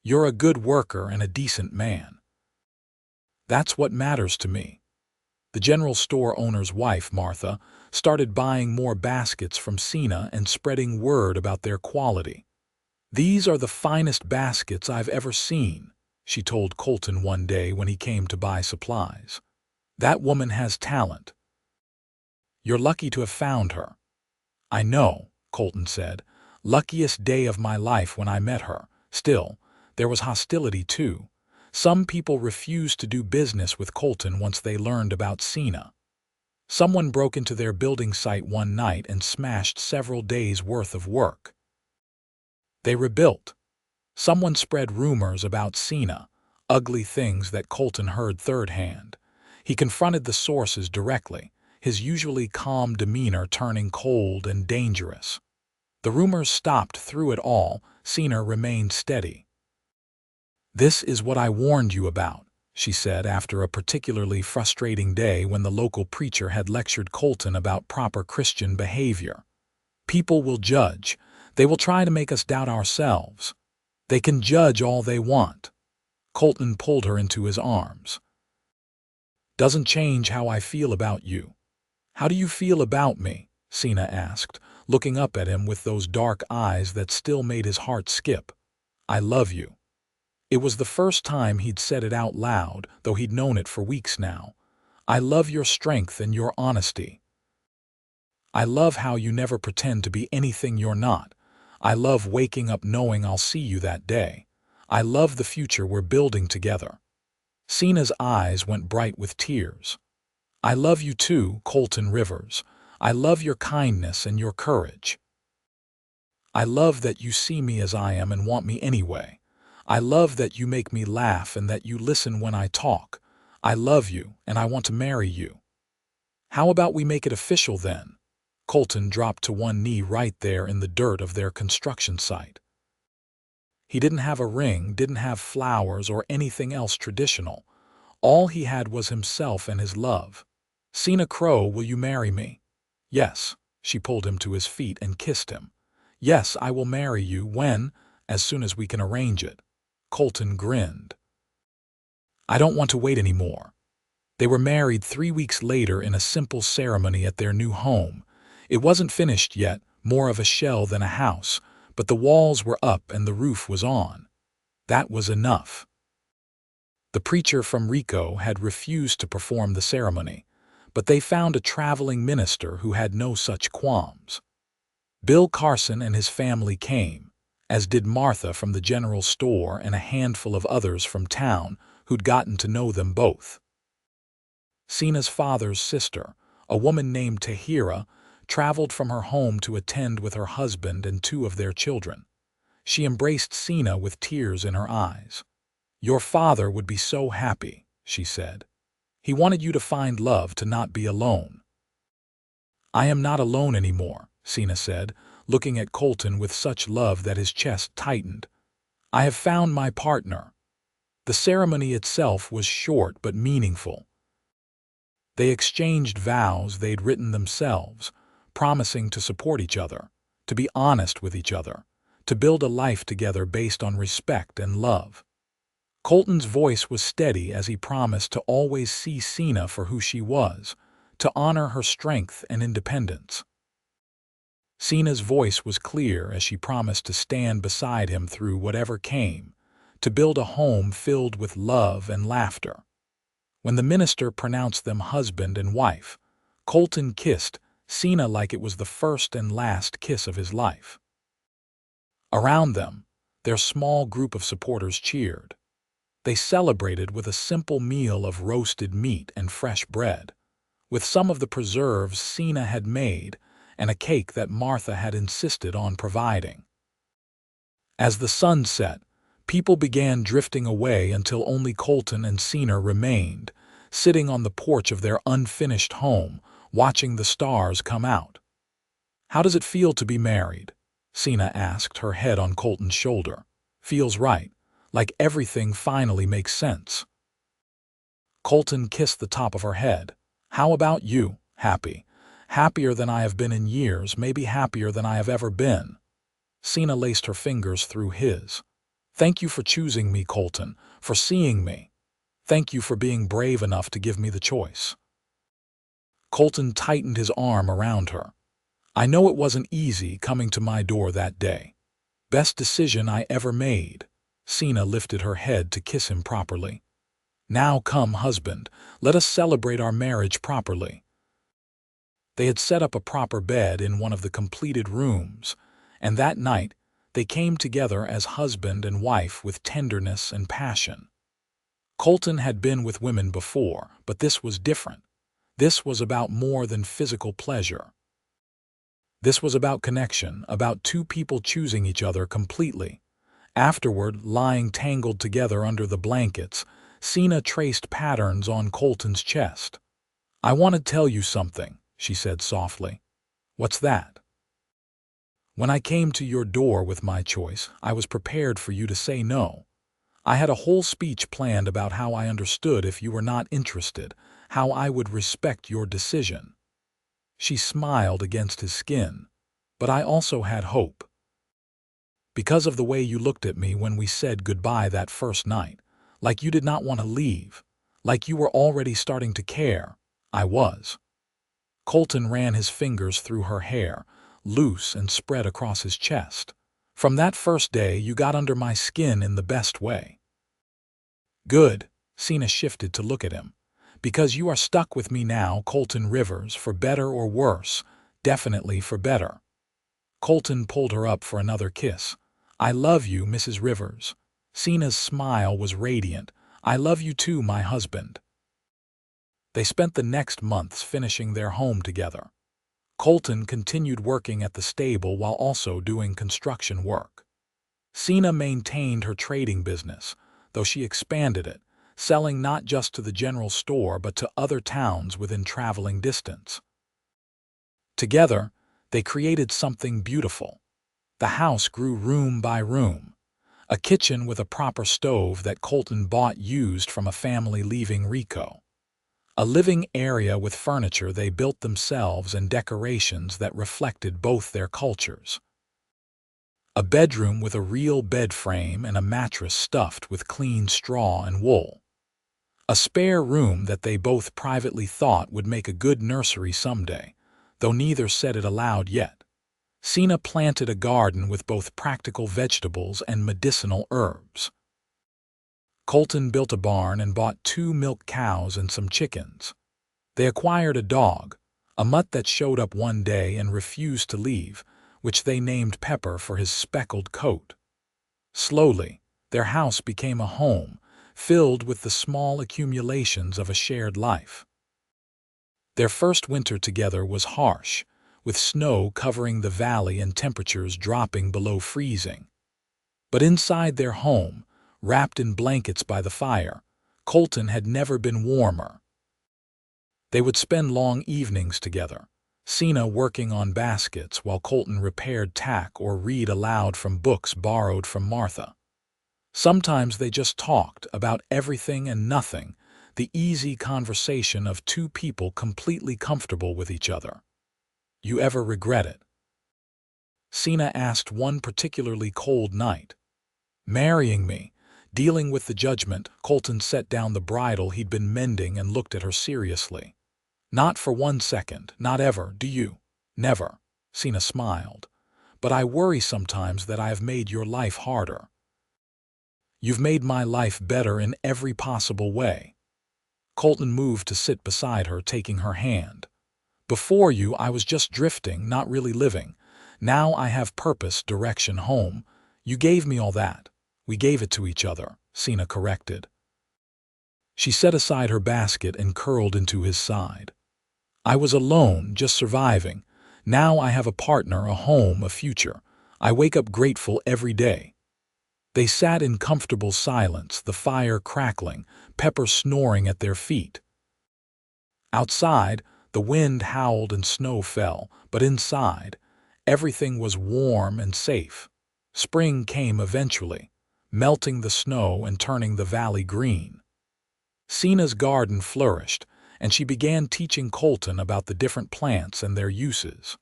"You're a good worker and a decent man. That's what matters to me." The general store owner's wife, Martha, started buying more baskets from Sena and spreading word about their quality. "These are the finest baskets I've ever seen," she told Colton one day when he came to buy supplies. "That woman has talent. You're lucky to have found her." "I know," Colton said. "Luckiest day of my life when I met her." Still, there was hostility too. Some people refused to do business with Colton once they learned about Sena. Someone broke into their building site one night and smashed several days' worth of work. They rebuilt. Someone spread rumors about Sena, ugly things that Colton heard third-hand. He confronted the sources directly, his usually calm demeanor turning cold and dangerous. The rumors stopped through it all. Sena remained steady. "This is what I warned you about," she said after a particularly frustrating day when the local preacher had lectured Colton about proper Christian behavior. "People will judge. They will try to make us doubt ourselves. They can judge all they want." Colton pulled her into his arms. "Doesn't change how I feel about you." "How do you feel about me?" Sena asked, looking up at him with those dark eyes that still made his heart skip. "I love you." It was the first time he'd said it out loud, though he'd known it for weeks now. "I love your strength and your honesty. I love how you never pretend to be anything you're not. I love waking up knowing I'll see you that day. I love the future we're building together." Sena's eyes went bright with tears. "I love you too, Colton Rivers. I love your kindness and your courage. I love that you see me as I am and want me anyway. I love that you make me laugh and that you listen when I talk. I love you, and I want to marry you." "How about we make it official then?" Colton dropped to one knee right there in the dirt of their construction site. He didn't have a ring, didn't have flowers or anything else traditional. All he had was himself and his love. "Sena Crow, will you marry me?" "Yes." She pulled him to his feet and kissed him. "Yes, I will marry you. When?" "As soon as we can arrange it." Colton grinned. "I don't want to wait anymore." They were married 3 weeks later in a simple ceremony at their new home. It wasn't finished yet, more of a shell than a house, but the walls were up and the roof was on. That was enough. The preacher from Rico had refused to perform the ceremony, but they found a traveling minister who had no such qualms. Bill Carson and his family came, as did Martha from the general store and a handful of others from town who'd gotten to know them both. Sena's father's sister, a woman named Tahira, traveled from her home to attend with her husband and two of their children. She embraced Sena with tears in her eyes. "Your father would be so happy," she said. "He wanted you to find love, to not be alone." "I am not alone anymore," Sena said, looking at Colton with such love that his chest tightened. "I have found my partner." The ceremony itself was short but meaningful. They exchanged vows they'd written themselves, promising to support each other, to be honest with each other, to build a life together based on respect and love. Colton's voice was steady as he promised to always see Sena for who she was, to honor her strength and independence. Sena's voice was clear as she promised to stand beside him through whatever came, to build a home filled with love and laughter. When the minister pronounced them husband and wife, Colton kissed Sena like it was the first and last kiss of his life. Around them, their small group of supporters cheered. They celebrated with a simple meal of roasted meat and fresh bread, with some of the preserves Sena had made and a cake that Martha had insisted on providing. As the sun set, people began drifting away until only Colton and Sena remained, sitting on the porch of their unfinished home, watching the stars come out. "How does it feel to be married?" Sena asked, her head on Colton's shoulder. "Feels right, like everything finally makes sense." Colton kissed the top of her head. "How about you?" "Happy. Happier than I have been in years, maybe happier than I have ever been." Sena laced her fingers through his. "Thank you for choosing me, Colton, for seeing me. Thank you for being brave enough to give me the choice." Colton tightened his arm around her. "I know it wasn't easy coming to my door that day. Best decision I ever made." Sena lifted her head to kiss him properly. "Now come, husband, let us celebrate our marriage properly." They had set up a proper bed in one of the completed rooms, and that night they came together as husband and wife with tenderness and passion. Colton had been with women before, but this was different. This was about more than physical pleasure. This was about connection, about two people choosing each other completely. Afterward, lying tangled together under the blankets, Sena traced patterns on Colton's chest. "I want to tell you something," she said softly. "What's that?" "When I came to your door with my choice, I was prepared for you to say no. I had a whole speech planned about how I understood if you were not interested, how I would respect your decision." She smiled against his skin. "But I also had hope. Because of the way you looked at me when we said goodbye that first night, like you did not want to leave, like you were already starting to care, I was." Colton ran his fingers through her hair, loose and spread across his chest. "From that first day, you got under my skin in the best way." "Good." Sena shifted to look at him. "Because you are stuck with me now, Colton Rivers, for better or worse, definitely for better." Colton pulled her up for another kiss. "I love you, Mrs. Rivers." Sena's smile was radiant. "I love you too, my husband." They spent the next months finishing their home together. Colton continued working at the stable while also doing construction work. Sena maintained her trading business, though she expanded it, selling not just to the general store but to other towns within traveling distance. Together, they created something beautiful. The house grew room by room. A kitchen with a proper stove that Colton bought used from a family leaving Rico. A living area with furniture they built themselves and decorations that reflected both their cultures. A bedroom with a real bed frame and a mattress stuffed with clean straw and wool. A spare room that they both privately thought would make a good nursery someday, though neither said it aloud yet. Sena planted a garden with both practical vegetables and medicinal herbs. Colton built a barn and bought 2 milk cows and some chickens. They acquired a dog, a mutt that showed up one day and refused to leave, which they named Pepper for his speckled coat. Slowly, their house became a home, filled with the small accumulations of a shared life. Their first winter together was harsh, with snow covering the valley and temperatures dropping below freezing. But inside their home, wrapped in blankets by the fire, Colton had never been warmer. They would spend long evenings together, Sena working on baskets while Colton repaired tack or read aloud from books borrowed from Martha. Sometimes they just talked about everything and nothing, the easy conversation of two people completely comfortable with each other. "You ever regret it?" Sena asked one particularly cold night. "Marrying me." Dealing with the judgment, Colton set down the bridle he'd been mending and looked at her seriously. "Not for 1 second, not ever, do you?" "Never," Sena smiled. "But I worry sometimes that I have made your life harder." "You've made my life better in every possible way." Colton moved to sit beside her, taking her hand. "Before you, I was just drifting, not really living. Now I have purpose, direction, home. You gave me all that." "We gave it to each other," Sena corrected. She set aside her basket and curled into his side. "I was alone, just surviving. Now I have a partner, a home, a future. I wake up grateful every day." They sat in comfortable silence, the fire crackling, Pepper snoring at their feet. Outside, the wind howled and snow fell, but inside, everything was warm and safe. Spring came eventually, melting the snow and turning the valley green. Sena's garden flourished, and she began teaching Colton about the different plants and their uses.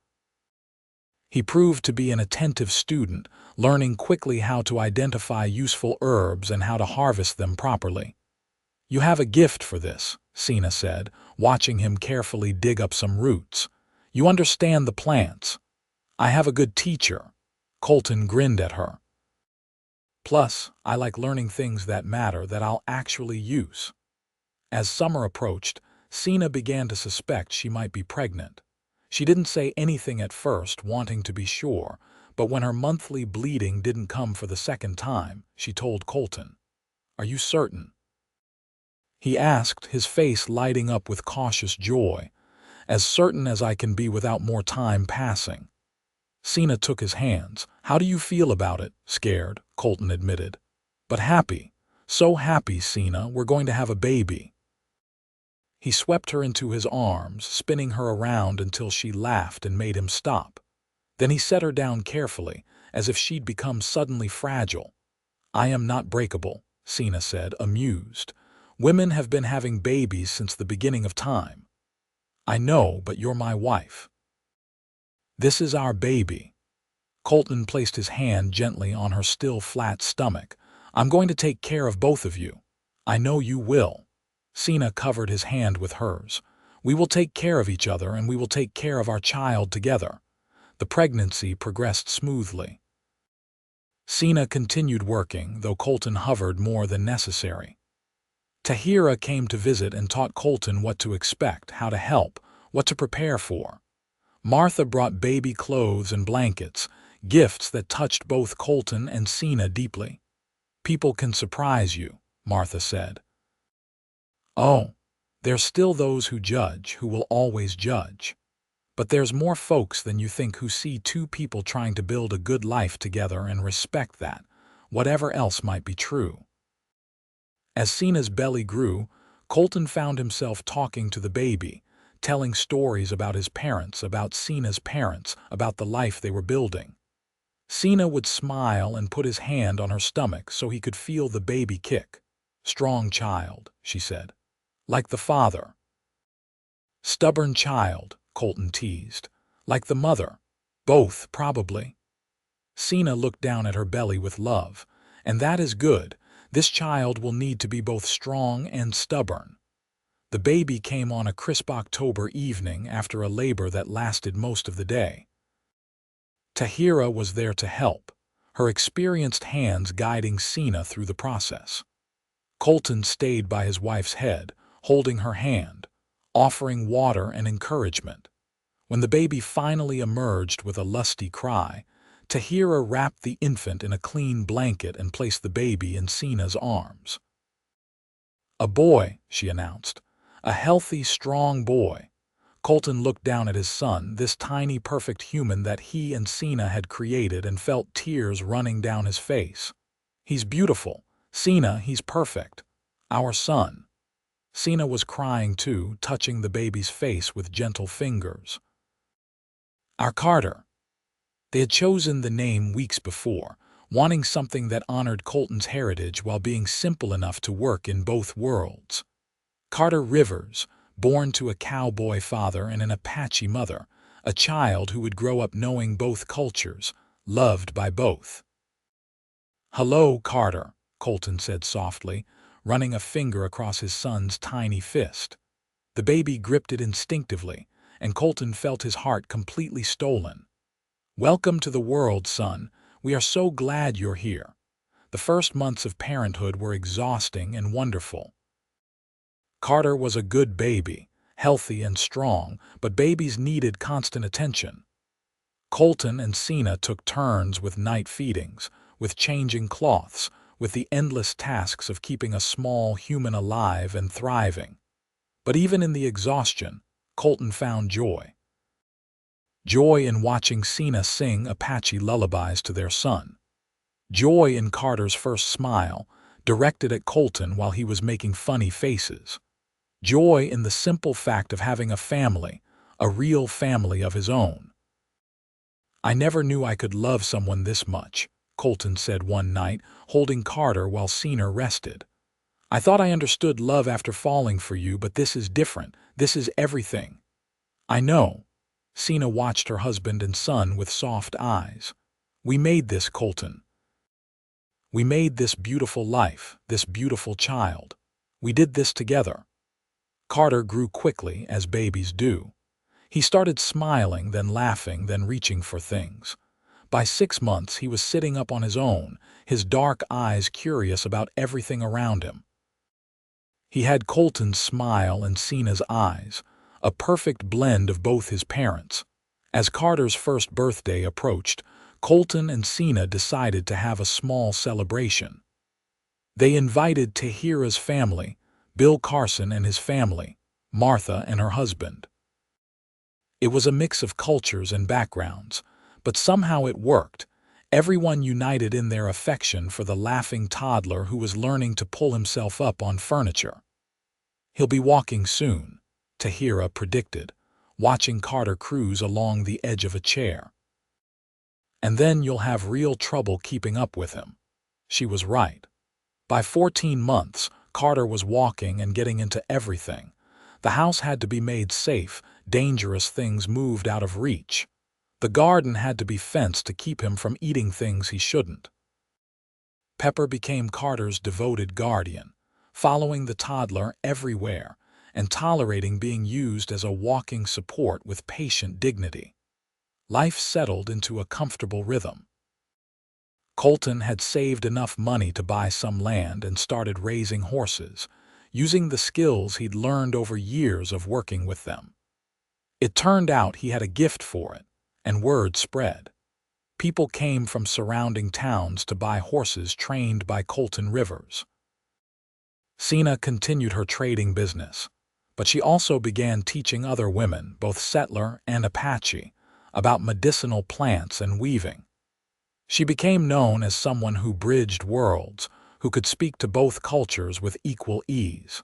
He proved to be an attentive student, learning quickly how to identify useful herbs and how to harvest them properly. "You have a gift for this," Sena said, watching him carefully dig up some roots. "You understand the plants." "I have a good teacher." Colton grinned at her. "Plus, I like learning things that matter that I'll actually use." As summer approached, Sena began to suspect she might be pregnant. She didn't say anything at first, wanting to be sure, but when her monthly bleeding didn't come for the second time, she told Colton. "Are you certain?" he asked, his face lighting up with cautious joy. "As certain as I can be without more time passing." Sena took his hands. "How do you feel about it?" "Scared," Colton admitted. "But happy. So happy, Sena, we're going to have a baby." He swept her into his arms, spinning her around until she laughed and made him stop. Then he set her down carefully, as if she'd become suddenly fragile. "I am not breakable," Sena said, amused. "Women have been having babies since the beginning of time." "I know, but you're my wife." "This is our baby." Colton placed his hand gently on her still flat stomach. "I'm going to take care of both of you." "I know you will." Sena covered his hand with hers. "We will take care of each other, and we will take care of our child together." The pregnancy progressed smoothly. Sena continued working, though Colton hovered more than necessary. Tahira came to visit and taught Colton what to expect, how to help, what to prepare for. Martha brought baby clothes and blankets, gifts that touched both Colton and Sena deeply. "People can surprise you," Martha said. "Oh, there's still those who judge, who will always judge. But there's more folks than you think who see two people trying to build a good life together and respect that, whatever else might be true." As Sena's belly grew, Colton found himself talking to the baby, telling stories about his parents, about Sena's parents, about the life they were building. Sena would smile and put his hand on her stomach so he could feel the baby kick. "Strong child," she said. "Like the father." "Stubborn child," Colton teased. "Like the mother." "Both, probably." Sena looked down at her belly with love. "And that is good. This child will need to be both strong and stubborn." The baby came on a crisp October evening after a labor that lasted most of the day. Tahira was there to help, her experienced hands guiding Sena through the process. Colton stayed by his wife's head, holding her hand, offering water and encouragement. When the baby finally emerged with a lusty cry, Tahira wrapped the infant in a clean blanket and placed the baby in Sena's arms. "A boy," she announced. "A healthy, strong boy." Colton looked down at his son, this tiny, perfect human that he and Sena had created, and felt tears running down his face. "He's beautiful. Sena, he's perfect. Our son." Sena was crying too, touching the baby's face with gentle fingers. "Our Carter." They had chosen the name weeks before, wanting something that honored Colton's heritage while being simple enough to work in both worlds. Carter Rivers, born to a cowboy father and an Apache mother, a child who would grow up knowing both cultures, loved by both. "Hello, Carter," Colton said softly, running a finger across his son's tiny fist. The baby gripped it instinctively, and Colton felt his heart completely stolen. "Welcome to the world, son. We are so glad you're here." The first months of parenthood were exhausting and wonderful. Carter was a good baby, healthy and strong, but babies needed constant attention. Colton and Sena took turns with night feedings, with changing cloths, with the endless tasks of keeping a small human alive and thriving. But even in the exhaustion, Colton found joy. Joy in watching Sena sing Apache lullabies to their son. Joy in Carter's first smile, directed at Colton while he was making funny faces. Joy in the simple fact of having a family, a real family of his own. "I never knew I could love someone this much," Colton said one night, holding Carter while Sena rested. "I thought I understood love after falling for you, but this is different. This is everything." "I know." Sena watched her husband and son with soft eyes. "We made this, Colton. We made this beautiful life, this beautiful child. We did this together." Carter grew quickly, as babies do. He started smiling, then laughing, then reaching for things. By 6 months, he was sitting up on his own, his dark eyes curious about everything around him. He had Colton's smile and Sena's eyes, a perfect blend of both his parents. As Carter's first birthday approached, Colton and Sena decided to have a small celebration. They invited Tahira's family, Bill Carson and his family, Martha and her husband. It was a mix of cultures and backgrounds, but somehow it worked, everyone united in their affection for the laughing toddler who was learning to pull himself up on furniture. "He'll be walking soon," Tahira predicted, watching Carter cruise along the edge of a chair. "And then you'll have real trouble keeping up with him." She was right. By 14 months, Carter was walking and getting into everything. The house had to be made safe, dangerous things moved out of reach. The garden had to be fenced to keep him from eating things he shouldn't. Pepper became Carter's devoted guardian, following the toddler everywhere and tolerating being used as a walking support with patient dignity. Life settled into a comfortable rhythm. Colton had saved enough money to buy some land and started raising horses, using the skills he'd learned over years of working with them. It turned out he had a gift for it, and word spread. People came from surrounding towns to buy horses trained by Colton Rivers. Sena continued her trading business, but she also began teaching other women, both settler and Apache, about medicinal plants and weaving. She became known as someone who bridged worlds, who could speak to both cultures with equal ease.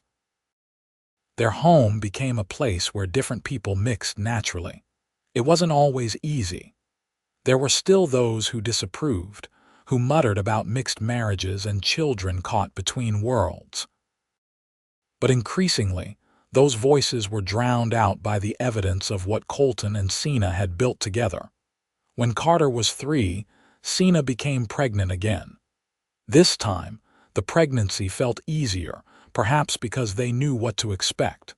Their home became a place where different people mixed naturally. It wasn't always easy. There were still those who disapproved, who muttered about mixed marriages and children caught between worlds. But increasingly, those voices were drowned out by the evidence of what Colton and Sena had built together. When Carter was 3, Sena became pregnant again. This time, the pregnancy felt easier, perhaps because they knew what to expect.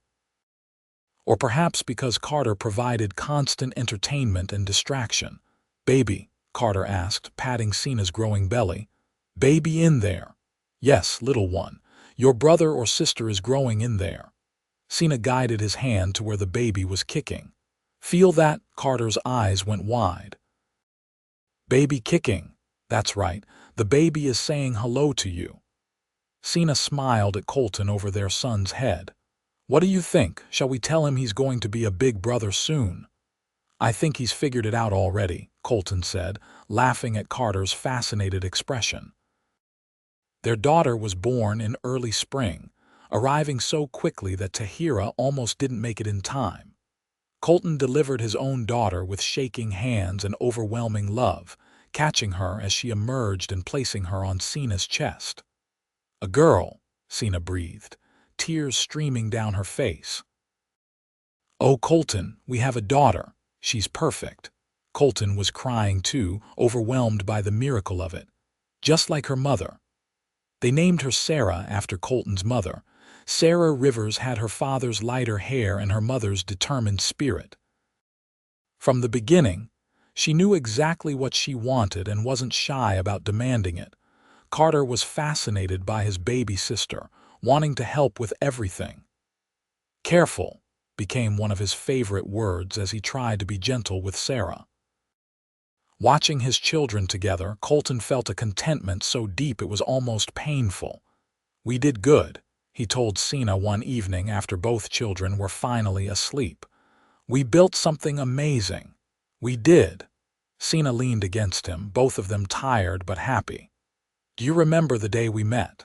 Or perhaps because Carter provided constant entertainment and distraction. "Baby," Carter asked, patting Sena's growing belly. "Baby in there." "Yes, little one. Your brother or sister is growing in there." Sena guided his hand to where the baby was kicking. Feel that? Carter's eyes went wide. Baby kicking. That's right. The baby is saying hello to you. Sena smiled at Colton over their son's head. What do you think? Shall we tell him he's going to be a big brother soon? I think he's figured it out already, Colton said, laughing at Carter's fascinated expression. Their daughter was born in early spring, arriving so quickly that Tahira almost didn't make it in time. Colton delivered his own daughter with shaking hands and overwhelming love, catching her as she emerged and placing her on Sena's chest. A girl, Sena breathed, tears streaming down her face. Oh, Colton, we have a daughter. She's perfect. Colton was crying too, overwhelmed by the miracle of it. Just like her mother. They named her Sarah after Colton's mother. Sena Rivers had her father's lighter hair and her mother's determined spirit. From the beginning, she knew exactly what she wanted and wasn't shy about demanding it. Carter was fascinated by his baby sister, wanting to help with everything. Careful became one of his favorite words as he tried to be gentle with Sarah. Watching his children together, Colton felt a contentment so deep it was almost painful. We did good, he told Sena one evening after both children were finally asleep. We built something amazing. We did. Sena leaned against him, both of them tired but happy. Do you remember the day we met?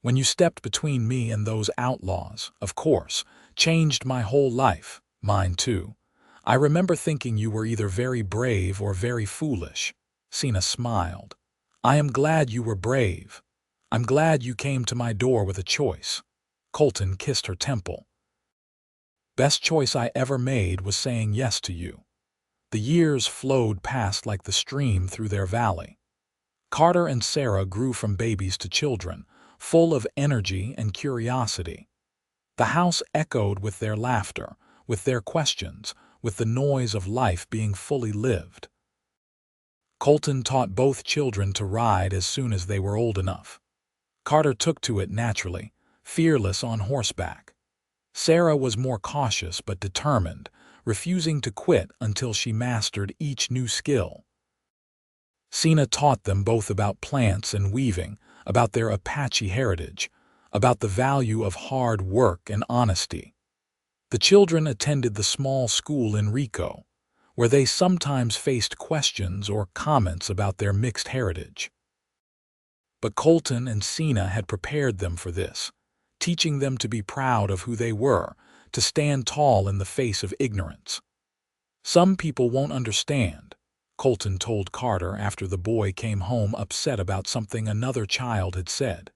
When you stepped between me and those outlaws, of course, changed my whole life, mine too. I remember thinking you were either very brave or very foolish. Sena smiled. I am glad you were brave. I'm glad you came to my door with a choice. Colton kissed her temple. Best choice I ever made was saying yes to you. The years flowed past like the stream through their valley. Carter and Sarah grew from babies to children, full of energy and curiosity. The house echoed with their laughter, with their questions, with the noise of life being fully lived. Colton taught both children to ride as soon as they were old enough. Carter took to it naturally, fearless on horseback. Sarah was more cautious but determined, refusing to quit until she mastered each new skill. Sena taught them both about plants and weaving, about their Apache heritage, about the value of hard work and honesty. The children attended the small school in Rico, where they sometimes faced questions or comments about their mixed heritage. But Colton and Sena had prepared them for this, teaching them to be proud of who they were, to stand tall in the face of ignorance. Some people won't understand, Colton told Carter after the boy came home upset about something another child had said.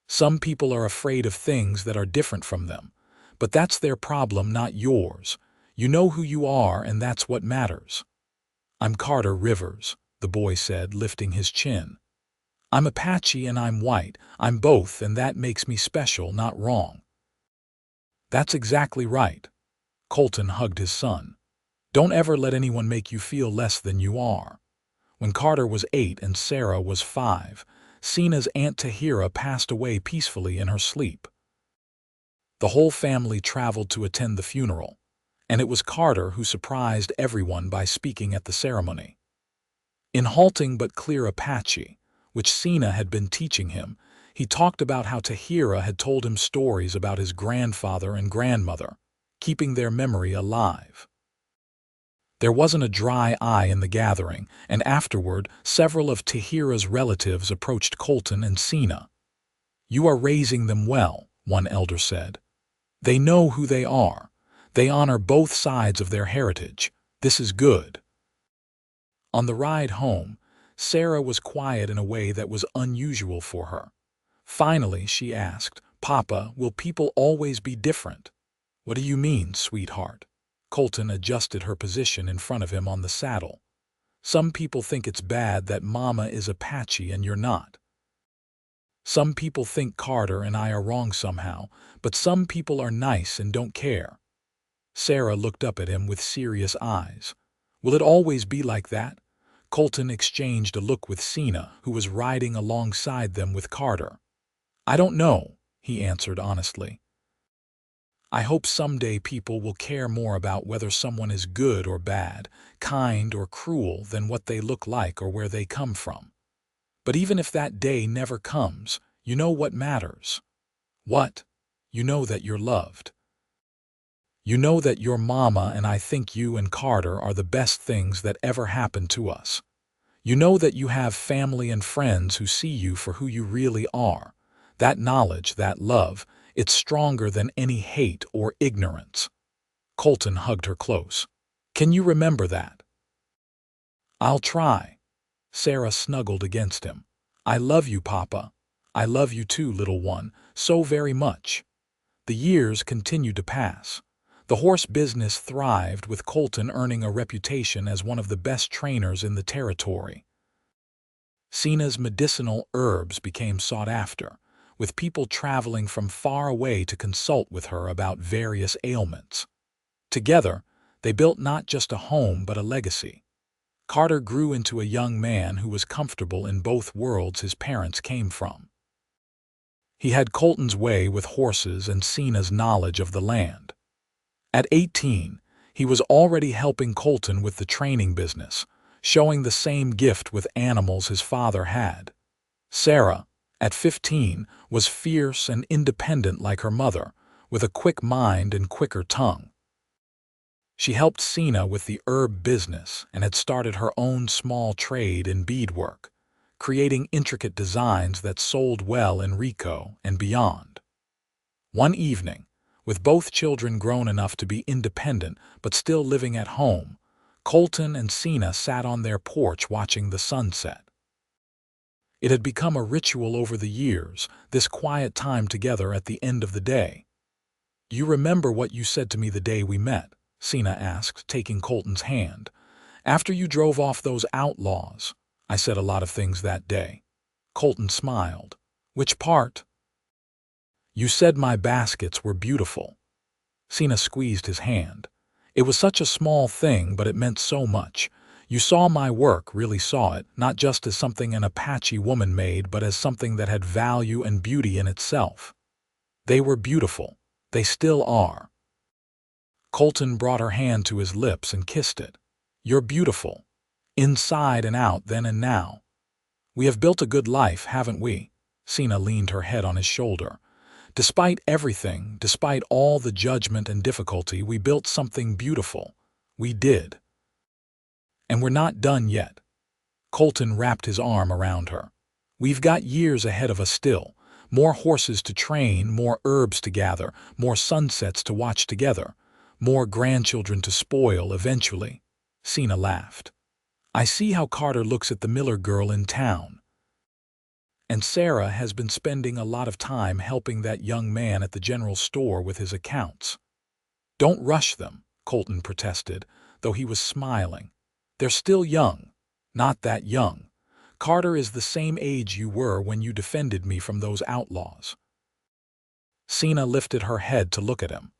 Some people are afraid of things that are different from them, but that's their problem, not yours. You know who you are, and that's what matters. I'm Colton Rivers, the boy said, lifting his chin. I'm Apache and I'm white. I'm both, and that makes me special, not wrong. That's exactly right. Colton hugged his son. Don't ever let anyone make you feel less than you are. When Carter was 8 and Sarah was 5, Sena's Aunt Tahira passed away peacefully in her sleep. The whole family traveled to attend the funeral, and it was Carter who surprised everyone by speaking at the ceremony. In halting but clear Apache, which Sena had been teaching him, he talked about how Tahira had told him stories about his grandfather and grandmother, keeping their memory alive. There wasn't a dry eye in the gathering, and afterward, several of Tahira's relatives approached Colton and Sena. You are raising them well, one elder said. They know who they are. They honor both sides of their heritage. This is good. On the ride home, Sarah was quiet in a way that was unusual for her. Finally, she asked, Papa, will people always be different? What do you mean, sweetheart? Colton adjusted her position in front of him on the saddle. Some people think it's bad that Mama is Apache and you're not. Some people think Carter and I are wrong somehow, but some people are nice and don't care. Sarah looked up at him with serious eyes. Will it always be like that? Colton exchanged a look with Sena, who was riding alongside them with Carter. I don't know, he answered honestly. I hope someday people will care more about whether someone is good or bad, kind or cruel than what they look like or where they come from. But even if that day never comes, you know what matters. What? You know that you're loved. You know that your mama and I think you and Carter are the best things that ever happened to us. You know that you have family and friends who see you for who you really are. That knowledge, that love, it's stronger than any hate or ignorance. Colton hugged her close. Can you remember that? I'll try. Sarah snuggled against him. I love you, Papa. I love you too, little one, so very much. The years continued to pass. The horse business thrived, with Colton earning a reputation as one of the best trainers in the territory. Sena's medicinal herbs became sought after, with people traveling from far away to consult with her about various ailments. Together, they built not just a home but a legacy. Carter grew into a young man who was comfortable in both worlds his parents came from. He had Colton's way with horses and Sena's knowledge of the land. At 18, he was already helping Colton with the training business, showing the same gift with animals his father had. Sarah, at 15, was fierce and independent like her mother, with a quick mind and quicker tongue. She helped Sena with the herb business and had started her own small trade in beadwork, creating intricate designs that sold well in Rico and beyond. One evening, with both children grown enough to be independent but still living at home, Colton and Sena sat on their porch watching the sunset. It had become a ritual over the years, this quiet time together at the end of the day. "You remember what you said to me the day we met?" Sena asked, taking Colton's hand. "After you drove off those outlaws." "I said a lot of things that day." Colton smiled. "Which part?" "You said my baskets were beautiful." Sena squeezed his hand. "It was such a small thing, but it meant so much. You saw my work, really saw it, not just as something an Apache woman made, but as something that had value and beauty in itself." "They were beautiful. They still are." Colton brought her hand to his lips and kissed it. "You're beautiful. Inside and out, then and now. We have built a good life, haven't we?" Sena leaned her head on his shoulder. "Despite everything, despite all the judgment and difficulty, we built something beautiful. We did. And we're not done yet." Colton wrapped his arm around her. "We've got years ahead of us still. More horses to train, more herbs to gather, more sunsets to watch together, more grandchildren to spoil eventually." Sena laughed. "I see how Carter looks at the Miller girl in town. And Sarah has been spending a lot of time helping that young man at the general store with his accounts." "Don't rush them," Colton protested, though he was smiling. "They're still young. Not that young. Carter is the same age you were when you defended me from those outlaws." Sena lifted her head to look at him.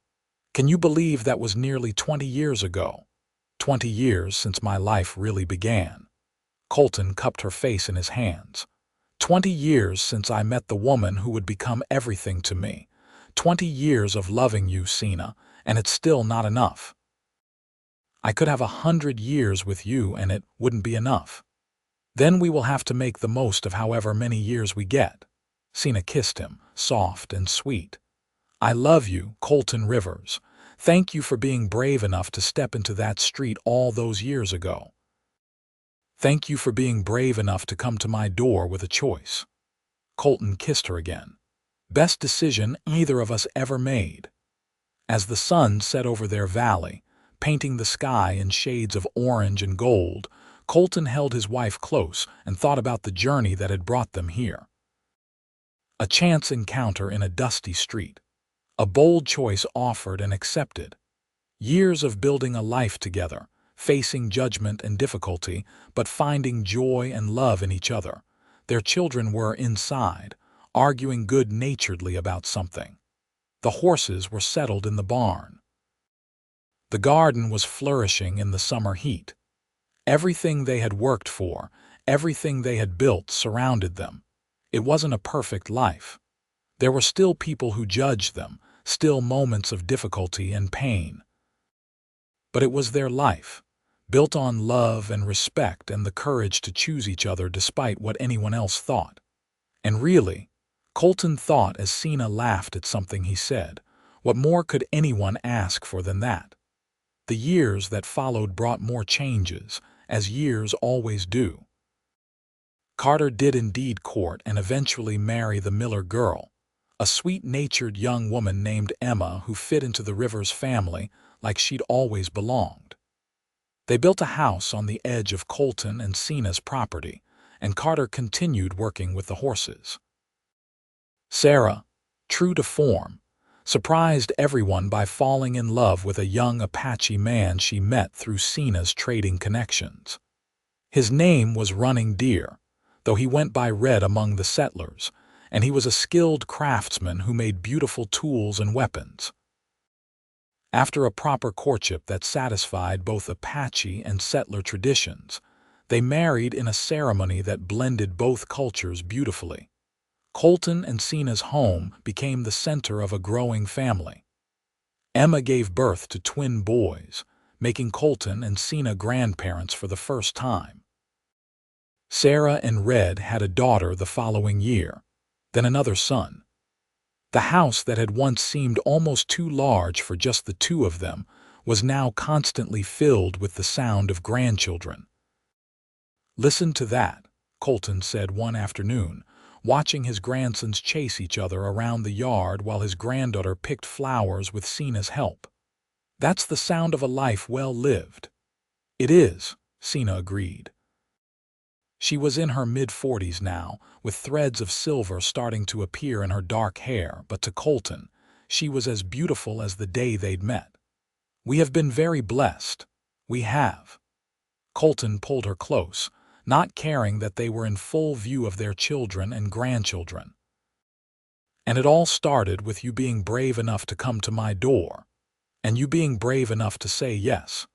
"Can you believe that was nearly 20 years ago? 20 years since my life really began." Colton cupped her face in his hands. 20 years since I met the woman who would become everything to me. 20 years of loving you, Sena, and it's still not enough. I could have 100 years with you and it wouldn't be enough. Then we will have to make the most of however many years we get." Sena kissed him, soft and sweet. "I love you, Colton Rivers. Thank you for being brave enough to step into that street all those years ago. Thank you for being brave enough to come to my door with a choice." Colton kissed her again. "Best decision either of us ever made." As the sun set over their valley, painting the sky in shades of orange and gold, Colton held his wife close and thought about the journey that had brought them here. A chance encounter in a dusty street. A bold choice offered and accepted. Years of building a life together, facing judgment and difficulty, but finding joy and love in each other. Their children were inside, arguing good-naturedly about something. The horses were settled in the barn. The garden was flourishing in the summer heat. Everything they had worked for, everything they had built surrounded them. It wasn't a perfect life. There were still people who judged them, still moments of difficulty and pain. But it was their life, built on love and respect and the courage to choose each other despite what anyone else thought. And really, Colton thought as Sena laughed at something he said, what more could anyone ask for than that? The years that followed brought more changes, as years always do. Carter did indeed court and eventually marry the Miller girl, a sweet-natured young woman named Emma who fit into the Rivers family like she'd always belonged. They built a house on the edge of Colton and Sena's property, and Carter continued working with the horses. Sarah, true to form, surprised everyone by falling in love with a young Apache man she met through Sena's trading connections. His name was Running Deer, though he went by Red among the settlers, and he was a skilled craftsman who made beautiful tools and weapons. After a proper courtship that satisfied both Apache and settler traditions, they married in a ceremony that blended both cultures beautifully. Colton and Sena's home became the center of a growing family. Emma gave birth to twin boys, making Colton and Sena grandparents for the first time. Sarah and Red had a daughter the following year, then another son. The house that had once seemed almost too large for just the two of them was now constantly filled with the sound of grandchildren. "Listen to that," Colton said one afternoon, watching his grandsons chase each other around the yard while his granddaughter picked flowers with Sena's help. "That's the sound of a life well lived." "It is," Sena agreed. She was in her mid-40s now, with threads of silver starting to appear in her dark hair, but to Colton, she was as beautiful as the day they'd met. "We have been very blessed. We have." Colton pulled her close, not caring that they were in full view of their children and grandchildren. "And it all started with you being brave enough to come to my door, and you being brave enough to say yes."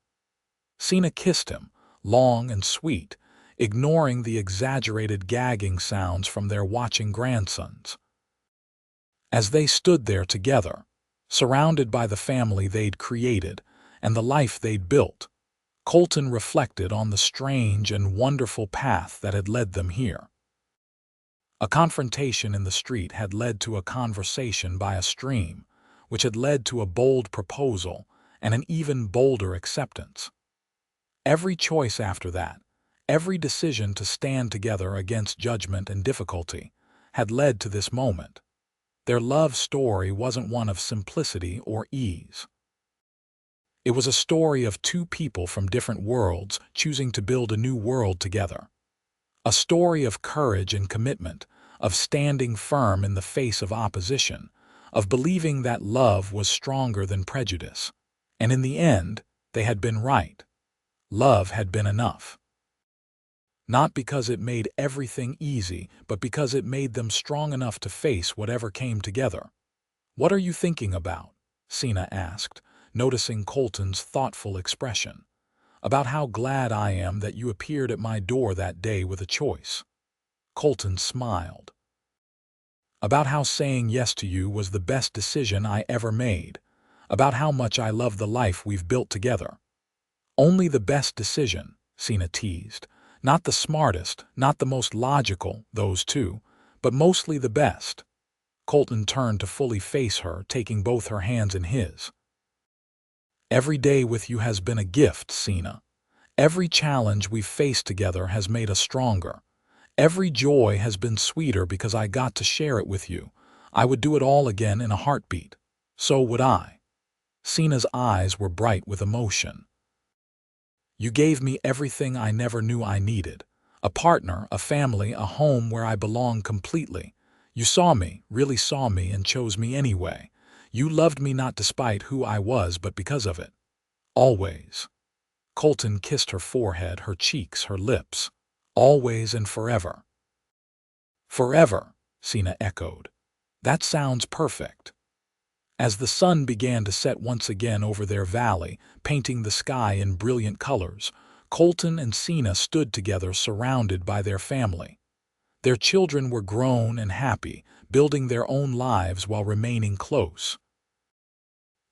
Sena kissed him, long and sweet, ignoring the exaggerated gagging sounds from their watching grandsons. As they stood there together, surrounded by the family they'd created and the life they'd built, Colton reflected on the strange and wonderful path that had led them here. A confrontation in the street had led to a conversation by a stream, which had led to a bold proposal and an even bolder acceptance. Every choice after that, every decision to stand together against judgment and difficulty, had led to this moment. Their love story wasn't one of simplicity or ease. It was a story of two people from different worlds choosing to build a new world together. A story of courage and commitment, of standing firm in the face of opposition, of believing that love was stronger than prejudice. And in the end, they had been right. Love had been enough. Not because it made everything easy, but because it made them strong enough to face whatever came together. "What are you thinking about?" Sena asked, noticing Colton's thoughtful expression. "About how glad I am that you appeared at my door that day with a choice." Colton smiled. "About how saying yes to you was the best decision I ever made. About how much I love the life we've built together." "Only the best decision," Sena teased. "Not the smartest, not the most logical, those two, but mostly the best." Colton turned to fully face her, taking both her hands in his. "Every day with you has been a gift, Sena. Every challenge we've faced together has made us stronger. Every joy has been sweeter because I got to share it with you. I would do it all again in a heartbeat. So would I." Sena's eyes were bright with emotion. "You gave me everything I never knew I needed. A partner, a family, a home where I belong completely. You saw me, really saw me, and chose me anyway. You loved me not despite who I was, but because of it. Always." Colton kissed her forehead, her cheeks, her lips. "Always and forever." "Forever," Sena echoed. "That sounds perfect." As the sun began to set once again over their valley, painting the sky in brilliant colors, Colton and Sena stood together surrounded by their family. Their children were grown and happy, building their own lives while remaining close.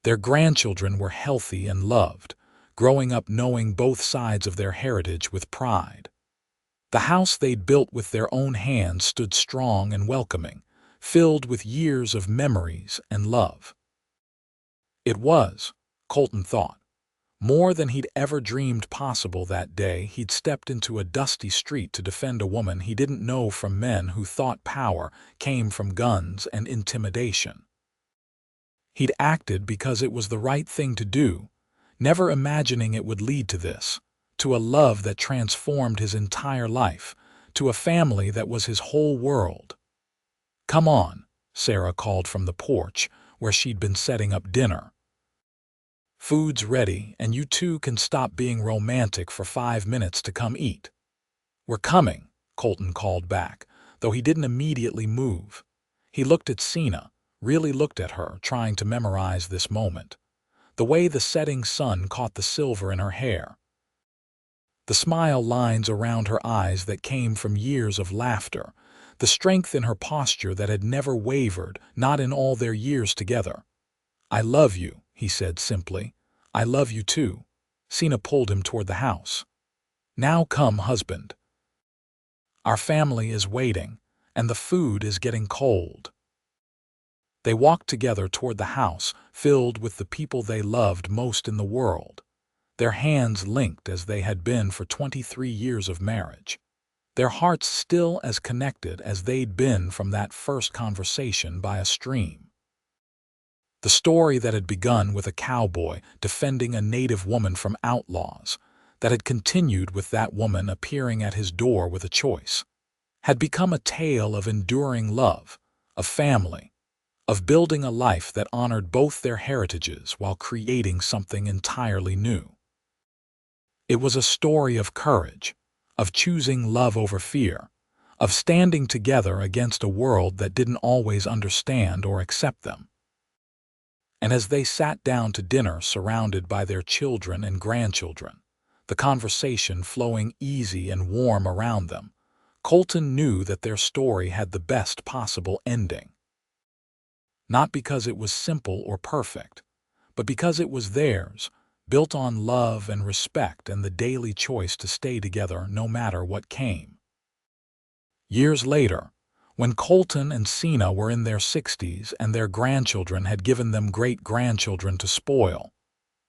Their grandchildren were healthy and loved, growing up knowing both sides of their heritage with pride. The house they'd built with their own hands stood strong and welcoming, filled with years of memories and love. It was, Colton thought, more than he'd ever dreamed possible that day. He'd stepped into a dusty street to defend a woman he didn't know from men who thought power came from guns and intimidation. He'd acted because it was the right thing to do, never imagining it would lead to this, to a love that transformed his entire life, to a family that was his whole world. "Come on," Sarah called from the porch where she'd been setting up dinner. "Food's ready, and you two can stop being romantic for 5 minutes to come eat." "We're coming," Colton called back, though he didn't immediately move. He looked at Sena, really looked at her, trying to memorize this moment. The way the setting sun caught the silver in her hair. The smile lines around her eyes that came from years of laughter. The strength in her posture that had never wavered, not in all their years together. "I love you," he said simply. "I love you too." Sena pulled him toward the house. "Now come, husband. Our family is waiting, and the food is getting cold." They walked together toward the house, filled with the people they loved most in the world, their hands linked as they had been for 23 years of marriage, their hearts still as connected as they'd been from that first conversation by a stream. The story that had begun with a cowboy defending a native woman from outlaws, that had continued with that woman appearing at his door with a choice, had become a tale of enduring love, of family, of building a life that honored both their heritages while creating something entirely new. It was a story of courage, of choosing love over fear, of standing together against a world that didn't always understand or accept them. And as they sat down to dinner surrounded by their children and grandchildren, the conversation flowing easy and warm around them, Colton knew that their story had the best possible ending. Not because it was simple or perfect, but because it was theirs, built on love and respect and the daily choice to stay together no matter what came. Years later, when Colton and Sena were in their 60s and their grandchildren had given them great-grandchildren to spoil,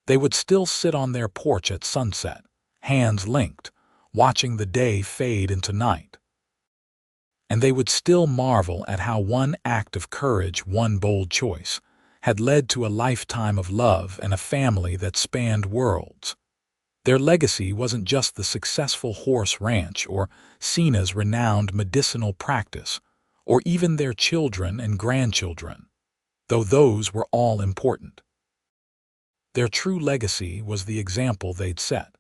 they would still sit on their porch at sunset, hands linked, watching the day fade into night. And they would still marvel at how one act of courage, one bold choice, had led to a lifetime of love and a family that spanned worlds. Their legacy wasn't just the successful horse ranch or Sena's renowned medicinal practice, or even their children and grandchildren, though those were all important. Their true legacy was the example they'd set.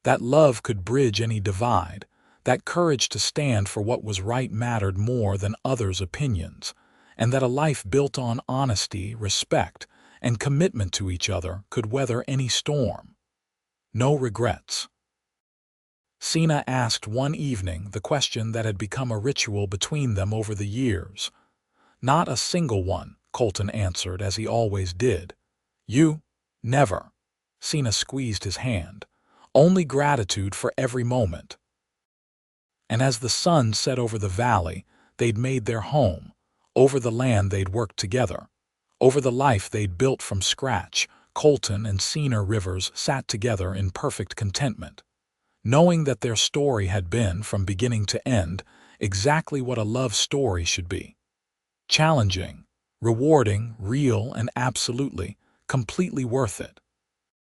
That love could bridge any divide, that courage to stand for what was right mattered more than others' opinions, and that a life built on honesty, respect, and commitment to each other could weather any storm. No regrets. Sena asked one evening the question that had become a ritual between them over the years. "Not a single one," Colton answered as he always did. "You? Never." Sena squeezed his hand. "Only gratitude for every moment." And as the sun set over the valley they'd made their home, over the land they'd worked together, over the life they'd built from scratch, Colton and Sena Rivers sat together in perfect contentment, knowing that their story had been, from beginning to end, exactly what a love story should be. Challenging, rewarding, real, and absolutely, completely worth it.